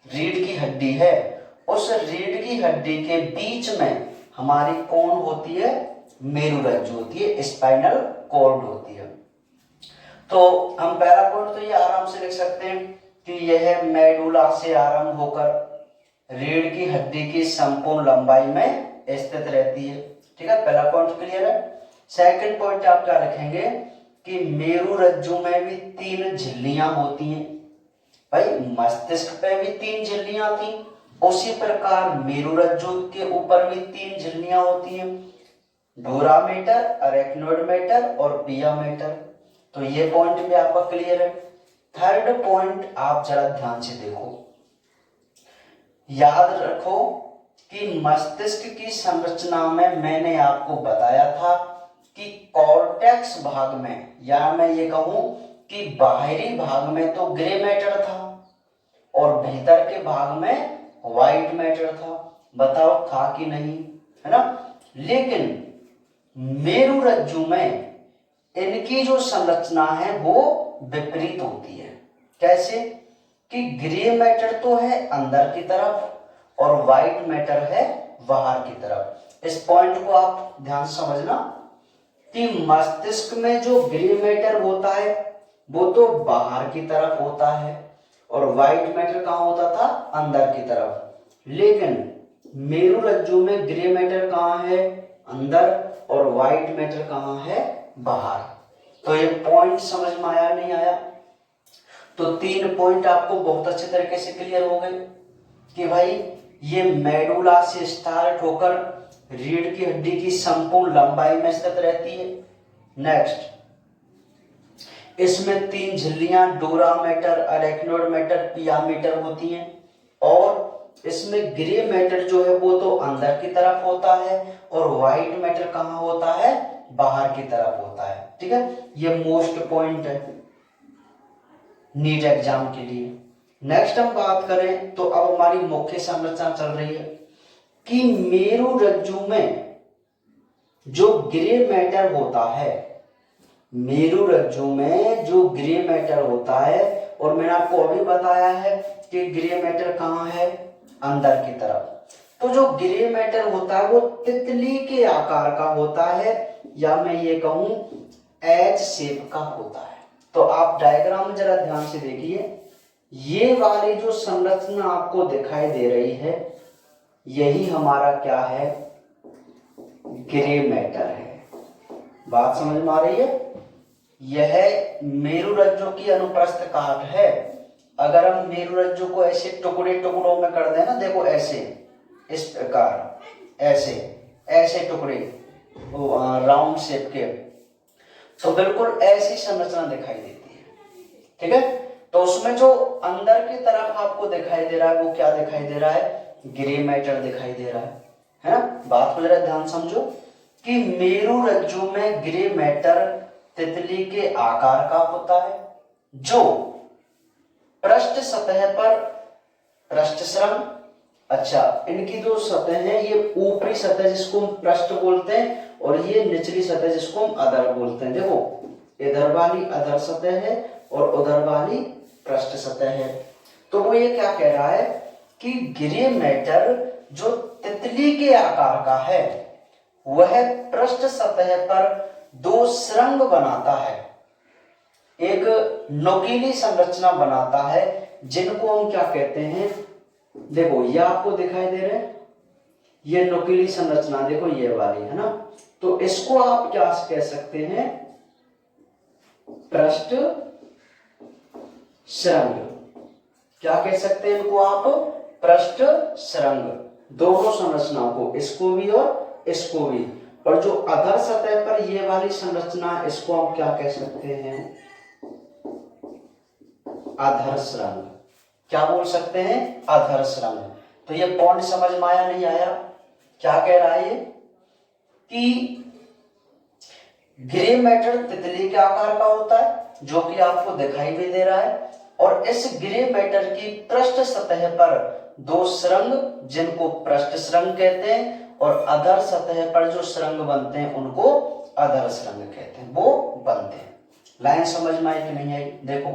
रीढ़ की हड्डी है। उस रीढ़ की हड्डी के बीच में हमारी कौन होती है, मेरुरज्जु होती है, स्पाइनल कॉर्ड होती है। तो हम पहला पॉइंट तो ये आराम से लिख सकते हैं कि यह मेडुला से आरंभ होकर रीढ़ की हड्डी की संपूर्ण लंबाई में स्थित रहती है। ठीक है, पहला पॉइंट क्लियर है। सेकंड पॉइंट आप क्या लिखेंगे कि मेरुरज्जु में भी 3 झिल्लियां होती हैं। भाई मस्तिष्क पे भी 3 झिल्लियां थी, उसी प्रकार मेरुरज्जु के ऊपर भी 3 झिल्लियां होती हैं, डोरामेटर, अरेक्नोइडमेटर और पिया मेटर। तो ये पॉइंट भी आपका क्लियर है। थर्ड पॉइंट आप जरा ध्यान से देखो, याद रखो कि मस्तिष्क की संरचना में मैंने आपको बताया था कि कॉर्टेक्स भाग में, या मैं ये कहूं कि बाहरी भाग में तो ग्रे मैटर था और भीतर के भाग में व्हाइट मैटर था। बताओ था कि नहीं, है ना। लेकिन मेरुरज्जु में इनकी जो संरचना है वो विपरीत होती है। कैसे कि ग्रे मैटर तो है अंदर की तरफ और व्हाइट मैटर है बाहर की तरफ। इस पॉइंट को आप ध्यान से समझना कि मस्तिष्क में जो ग्रे मैटर होता है वो तो बाहर की तरफ होता है और व्हाइट मैटर कहाँ होता था, अंदर की तरफ। लेकिन मेरुरज्जु में ग्रे मैटर कहाँ है, अंदर, और व्हाइट मैटर कहाँ है, बाहर। तो ये पॉइंट समझ में आया नहीं आया? तो 3 पॉइंट आपको बहुत अच्छे तरीके से क्लियर हो गए कि भाई ये मेडुला से स्टार्ट होकर रीढ़ की हड्डी की संपूर्ण लंबाई में स्थित रहती है। नेक्स्ट, इसमें 3 झिल्लियां डोरामेटर, अरेक्नोइडमेटर, पियामेटर होती हैं और इसमें ग्रे मैटर जो है वो तो अंदर की तरफ होता है और व्हाइट मैटर कहाँ होता है, बाहर की तरफ होता है। ठीक है, ये मोस्ट पॉइंट है नीट एग्जाम के लिए। नेक्स्ट हम बात करें तो अब हमारी मुख्य संरचना चल रही है कि मेरुरज्जु में जो ग्रे मैटर होता है मेरुरज्जु में जो ग्रे मैटर होता है, और मैंने आपको अभी बताया है कि ग्रे मैटर कहाँ है, अंदर की तरफ। तो जो ग्रे मैटर होता है वो तितली के आकार का होता है, या मैं ये कहूं एच शेप का होता है। तो आप डायग्राम में जरा ध्यान से देखिए, ये वाली जो संरचना आपको दिखाई दे रही है, यही हमारा क्या है, ग्रे मैटर है। बात समझ में आ रही है? यह मेरुरज्जु की अनुप्रस्थ काट है। अगर हम मेरुरज्जु को ऐसे टुकड़े टुकड़ों में कर दें ना, देखो ऐसे, इस प्रकार, ऐसे ऐसे टुकड़े राउंड शेप के, तो बिल्कुल ऐसी संरचना दिखाई देती है। ठीक है, तो उसमें जो अंदर की तरफ आपको दिखाई दे रहा है वो क्या दिखाई दे रहा है, ग्रे मैटर दिखाई दे रहा है ना। बात को जरा ध्यान समझो कि मेरुरज्जु में ग्रे मैटर तितली के आकार का होता है, जो पृष्ठ सतह पर पृष्ठश्रंग, अच्छा इनकी जो सतह है, ये ऊपरी सतह जिसको हम पृष्ठ बोलते हैं, और ये निचली सतह जिसको हम अधर बोलते हैं। देखो इधर वाली अधर सतह है और उधर वाली पृष्ठ सतह है। तो वो ये क्या कह रहा है कि ग्रे मैटर जो तितली के आकार का है, वह पृष्ठ सतह पर दो सुरंग बनाता है, एक नुकीली संरचना बनाता है, जिनको हम क्या कहते हैं, देखो ये आपको दिखाई दे रहे हैं, ये नुकीली संरचना देखो ये वाली है ना, तो इसको आप क्या कह सकते हैं, पृष्ठ सुरंग। क्या कह सकते हैं इनको आप, पृष्ठ सुरंग। दोनों संरचनाओं को, इसको भी और इसको भी। और जो अधर सतह पर ये वाली संरचना, इसको हम क्या कह सकते हैं, अधर सुरंग। क्या बोल सकते हैं, अधर सुरंग। तो ये पॉइंट समझ में आया नहीं आया? क्या कह रहा है ये कि ग्रे मैटर तितली के आकार का होता है, जो कि आपको दिखाई भी दे रहा है, और इस ग्रे मैटर की पृष्ठ सतह पर दो सुरंग, जिनको पृष्ठ सुरंग कहते हैं, और अधर सतह पर जो सुरंग बनते हैं उनको अधर सुरंग कहते हैं, वो बनते हैं। लाइन समझ में आई कि नहीं आई? देखो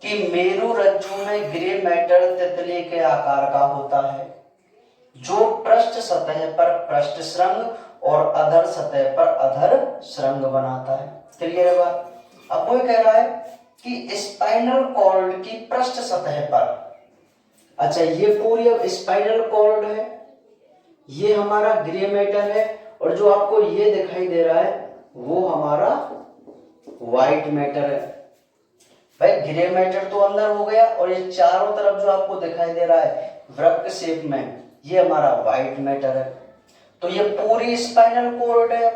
कि मेरुरज्जु में ग्रे मैटर तितली के आकार का होता है, जो पृष्ठ सतह पर पृष्ठ सुरंग और अधर सतह पर अधर सुरंग बनाता है। क्लियर है बात? अब वो कह रहा है कि स्पाइनल कॉर्ड की पृष्ठ सतह पर, अच्छा ये पूरी स्पाइनल कॉर्ड है, ये हमारा ग्रे मैटर है, और जो आपको ये दिखाई दे रहा है वो हमारा व्हाइट मैटर है। भाई ग्रे मैटर तो अंदर हो गया, और ये चारों तरफ जो आपको दिखाई दे रहा है वृक्क शेप में, ये हमारा व्हाइट मैटर है। तो ये पूरी स्पाइनल कॉर्ड है।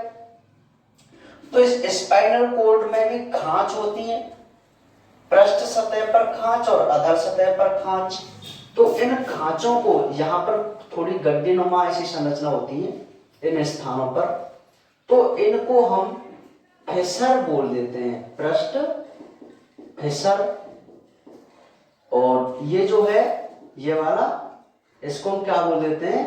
तो इस स्पाइनल कॉर्ड में भी खांच होती है, पृष्ठ सतह पर खांच और अधर सतह पर खांच। तो इन खांचों को, यहाँ पर थोड़ी गड्ढे नुमा ऐसी संरचना होती है इन स्थानों पर, तो इनको हम फिशर बोल देते हैं, पृष्ठ फिशर। और ये जो है ये वाला, इसको हम क्या बोल देते हैं,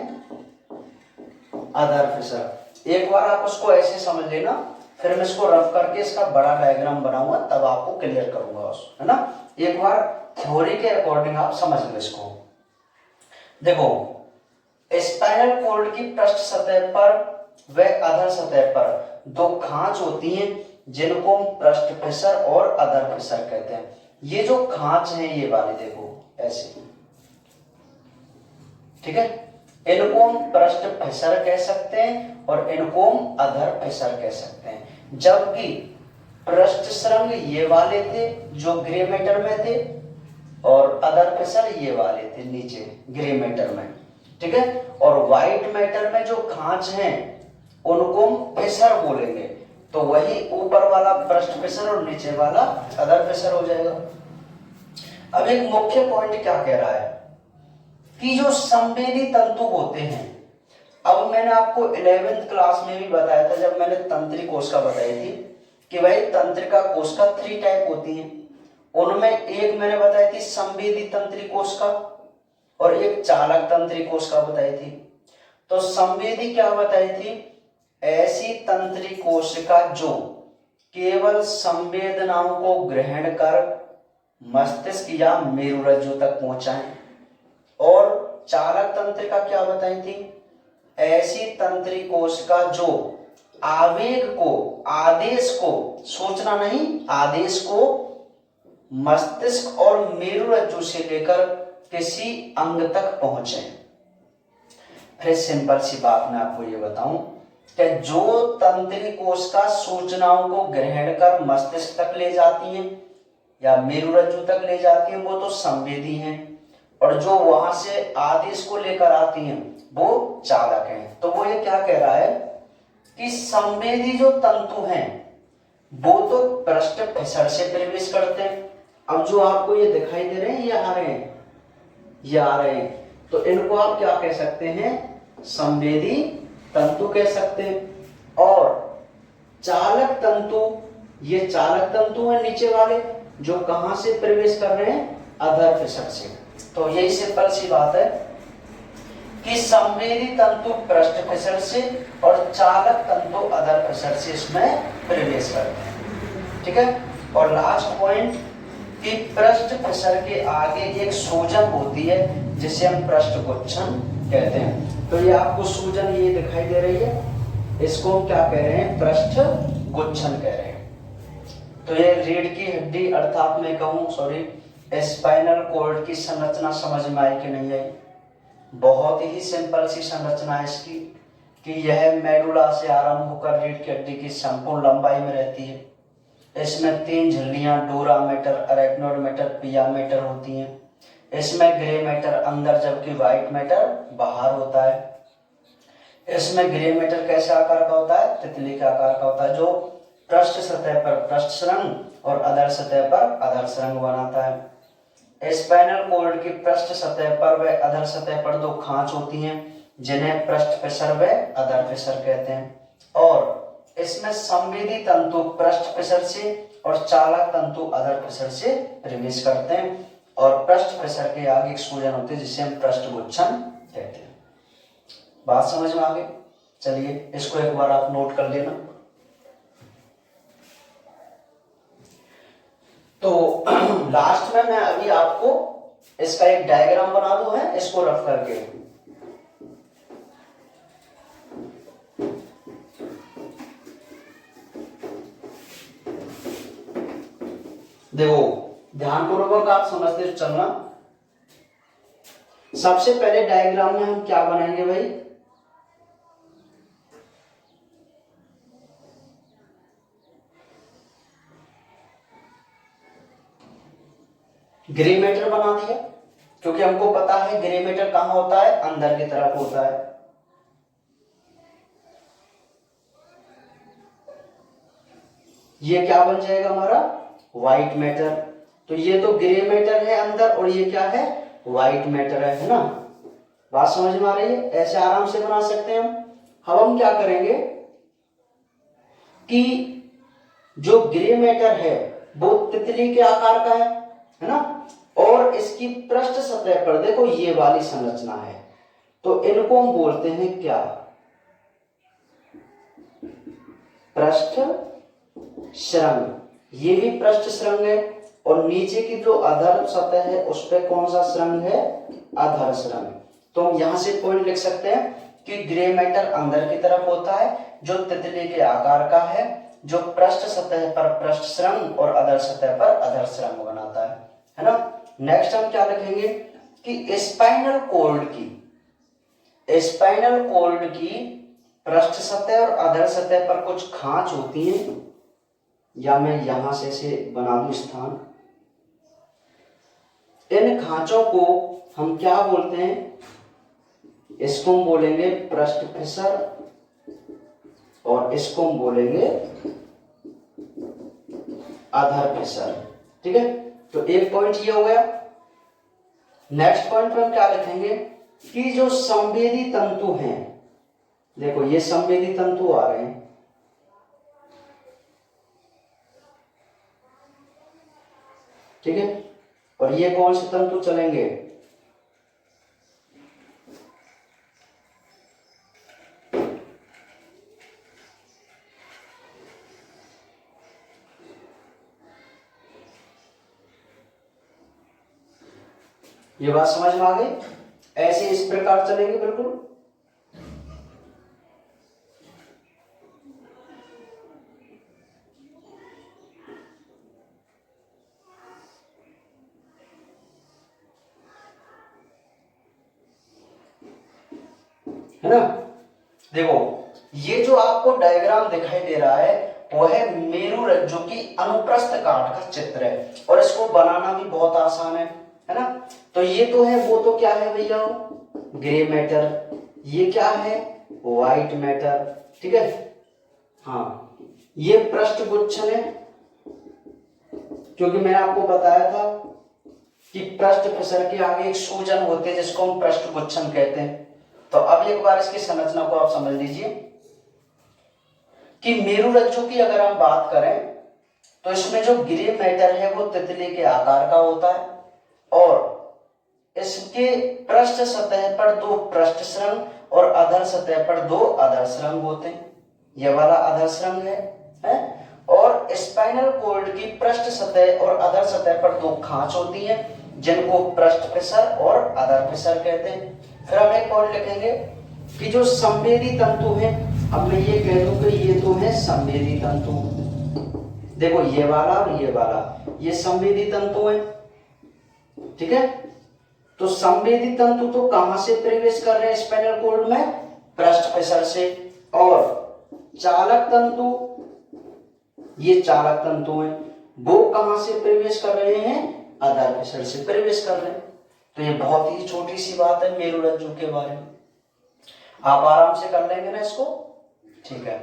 अधर फिशर। एक बार आप उसको ऐसे समझ लेना, फिर मैं इसको रफ करके इसका बड़ा डायग्राम बनाऊंगा, तब आपको क्लियर करूंगा उसको, है ना। एक बार थ्योरी के अकॉर्डिंग आप समझ लो इसको। देखो स्पाइनल कॉर्ड की पृष्ठ सतह पर व अधर सतह पर दो खांच होती हैं, जिनको हम पृष्ठ फिशर और अधर फिशर कहते हैं। ये जो खांच है ये वाली देखो ऐसे, ठीक है, इनको हम पृष्ठ फिशर कह सकते हैं और इनको हम अधर फिशर कह सकते हैं। जबकि पृष्ठ सुरंग ये वाले थे जो ग्रे मैटर में थे, और अधर फिशर ये वाले थे नीचे ग्रे मैटर में, ठीक है। और व्हाइट मैटर में जो खांच हैं उनको हम फिशर बोलेंगे, तो वही ऊपर वाला पृष्ठ फिशर और नीचे वाला अधर फिशर हो जाएगा। अब एक मुख्य पॉइंट क्या कह रहा है कि जो संवेदी तंतु होते हैं, अब मैंने आपको 11th क्लास में भी बताया था जब मैंने तंत्रिका कोशिका बताई थी कि भाई तंत्रिका कोशिका 3 टाइप होती हैं। उनमें एक मैंने बताई थी संवेदी तंत्रिका कोशिका और एक चालक तंत्रिका कोशिका बताई थी। तो संवेदी क्या बताई थी, ऐसी तंत्रिका कोशिका जो केवल संवेदनाओं को ग्रहण कर मस्तिष्क या मेरुरज्जु तक पहुंचाएं। और चालक तंत्रिका क्या बताई थी? ऐसी तंत्रिका कोशिका जो आवेग को, आदेश को, सोचना नहीं, आदेश को मस्तिष्क और मेरुरज्जु से लेकर किसी अंग तक पहुंचे। फिर सिंपल सी बात मैं आपको ये बताऊं कि जो तंत्रिका कोशिका सूचनाओं को ग्रहण कर मस्तिष्क तक ले जाती हैं या मेरुरज्जु तक ले जाती हैं वो तो संवेदी हैं, और जो वहां से आदेश को लेकर आती हैं वो चालक हैं। तो वो ये क्या कह रहा है कि संवेदी जो तंतु हैं वो तो पृष्ठ फिसड़ से प्रवेश करते हैं। अब जो आपको ये दिखाई दे रहे हैं, ये आ रहे हैं, ये आ रहे हैं, तो इनको आप क्या कह सकते हैं? संवेदी तंतु कह सकते हैं। और चालक तंतु, ये चालक तंतु है नीचे वाले, जो कहां से प्रवेश कर रहे हैं? अधर फिसड़ से। तो यही सिंपल सी बात है कि संवेदी तंतु पृष्ठ फिसड़ से और चालक तंतु अधर फिसड़ से इसमें प्रवेश करते हैं। ठीक है। और लास्ट पॉइंट कि पृष्ठ फिसड़ के आगे एक सूजन होती है जिसे हम पृष्ठगुच्छन कहते हैं। तो ये आपको सूजन ये दिखाई दे रही है, इसको हम क्या कह रहे हैं? पृष्ठगुच्छन कह रहे हैं। तो ये रीढ़ की हड्डी अर्थात मैं कहूँ स्पाइनल कॉर्ड की संरचना समझ में आई कि नहीं आई? बहुत ही सिंपल सी संरचना है इसकी कि यह मेडुला से आरंभ होकर रीढ़ की हड्डी की संपूर्ण लंबाई में रहती है। इसमें 3 झिल्लियां डोरा मैटर, अरेक्नोइड मैटर, पिया मैटर होती हैं। इसमें ग्रे मैटर अंदर जबकि व्हाइट मैटर बाहर होता है। इसमें ग्रे मैटर कैसे आकार का होता है? तितली के आकार का होता है, जो पृष्ठ सतह पर पृष्ठ सुरंग और अधर सतह पर अधर सुरंग बनाता है। स्पाइनल कॉर्ड की पृष्ठ सतह पर व अधर सतह पर 2 खांच होती हैं जिन्हें पृष्ठ फिसर व अधर फिसर कहते हैं। और इसमें संवेदी तंतु पृष्ठ फिसर से और चालक तंतु अधर फिसर से प्रवेश करते हैं। और पृष्ठ फिसर के आगे एक सूजन होती है जिसे हम पृष्ठगुच्छन कहते हैं। बात समझ में आ गई? चलिए इसको एक बार आप नोट कर लेना। तो लास्ट में मैं अभी आपको इसका एक डायग्राम बना दूं, है इसको रफ करके। देखो ध्यानपूर्वक आप समझते चलना। सबसे पहले डायग्राम में हम क्या बनाएंगे भाई? ग्रे मैटर बना दिया, क्योंकि हमको पता है ग्रे मैटर कहां होता है? अंदर की तरफ होता है। ये क्या बन जाएगा हमारा? White matter. तो ये तो ग्रे मैटर है अंदर और ये क्या है? व्हाइट मैटर है ना? बात समझ में आ रही है? ऐसे आराम से बना सकते हैं हम। अब हम क्या करेंगे कि जो ग्रे मैटर है वो तितली के आकार का है ना? और इसकी पृष्ठ सतह पर देखो ये वाली संरचना है, तो इनको हम बोलते हैं क्या? पृष्ठ श्रृंग। ये भी पृष्ठ श्रृंग है। और नीचे की जो अधर सतह है उस पर कौन सा श्रृंग है? अधर श्रृंग। तो हम यहां से पॉइंट लिख सकते हैं कि ग्रे मैटर अंदर की तरफ होता है जो तितली के आकार का है, जो पृष्ठ सतह पर पृष्ठ श्रृंग और अधर सतह पर अधर श्रृंग बनाता है ना? नेक्स्ट हम क्या लिखेंगे कि स्पाइनल कॉर्ड की पृष्ठ सतह और अधर सतह पर कुछ खांच होती हैं, या मैं यहां से इसे बना दूं स्थान। इन खांचों को हम क्या बोलते हैं? इसको हम बोलेंगे पृष्ठ फिसर और इसको हम बोलेंगे अधर फिसर। ठीक है, तो एक पॉइंट ये हो गया। नेक्स्ट पॉइंट में हम क्या लिखेंगे कि जो संवेदी तंतु हैं, देखो ये संवेदी तंतु आ रहे हैं, ठीक है, और ये कौन से तंतु चलेंगे? ये बात समझ में आ गई। ऐसे इस प्रकार चलेंगे बिल्कुल। है ना। देखो ये जो आपको डायग्राम दिखाई दे रहा है वो है मेरुरज्जु की अनुप्रस्थ काट का चित्र है, और इसको बनाना भी बहुत आसान है ना। तो ये तो है, वो तो क्या है भैया, ग्रे मैटर, ये क्या है, व्हाइट मैटर, ठीक है। हाँ ये पृष्ठगुच्छन है, क्योंकि मैंने आपको बताया था कि पृष्ठ फिसर के आगे एक सूजन होते हैं जिसको हम पृष्ठगुच्छन कहते हैं। तो अब एक बार इसकी संरचना को आप समझ लीजिए कि मेरुरज्जु की अगर हम बात करें तो इसमें जो ग्रे मैटर है वो तितली के आकार का होता है, और इसके पृष्ठ सतह पर 2 पृष्ठ श्रृंग और अधर सतह पर 2 अधर श्रृंग होते हैं। यह वाला अधर श्रृंग है? और स्पाइनल कॉर्ड की पृष्ठ सतह और अधर सतह पर 2 खांच होती है जिनको पृष्ठ फिसर और अधर फिसर कहते हैं। फिर हम एक और लिखेंगे कि जो संवेदी तंतु है, अब मैं ये कह दूं कि ये तो है संवेदी तंतु। देखो ये वाला और ये वाला, ये संवेदी तंतु है, ठीक है। तो संवेदी तंतु तो कहां से प्रवेश कर रहे हैं स्पाइनल कॉर्ड में, पृष्ठ फिसर से। और चालक तंतु, ये चालक तंतु है, वो कहां से प्रवेश कर रहे हैं, अधर फिसर से प्रवेश कर रहे हैं। तो ये बहुत ही छोटी सी बात है मेरुरज्जु के बारे में, आप आराम से कर लेंगे ना इसको, ठीक है।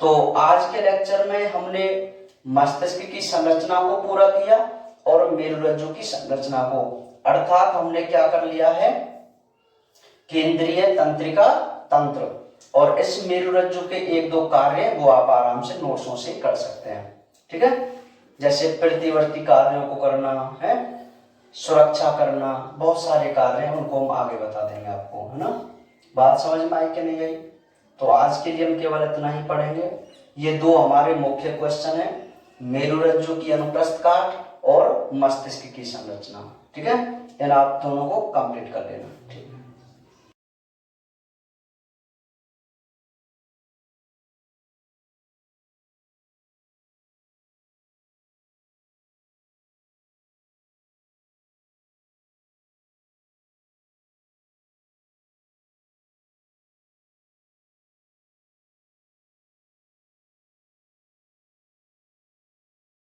तो आज के लेक्चर में हमने मस्तिष्क की संरचना को पूरा किया और मेरुरज्जु की संरचना को, अर्थात हमने क्या कर लिया है, केंद्रीय तंत्रिका तंत्र, और इस मेरुरज्जु के 1-2 कार्य वो आप आराम से नोट्सों से कर सकते हैं, ठीक है। जैसे प्रतिवर्ती कार्यों को करना है, सुरक्षा करना, बहुत सारे कार्य हैं, उनको हम आगे बता देंगे आपको, है ना। बात समझ में आई कि नहीं आई। तो आज के लिए हम केवल इतना ही पढ़ेंगे। ये 2 हमारे मुख्य क्वेश्चन है, मेरुरज्जु की अनुप्रस्थ काट और मस्तिष्क की संरचना, ठीक है। इन आप दोनों को कंप्लीट कर लेना, ठीक है।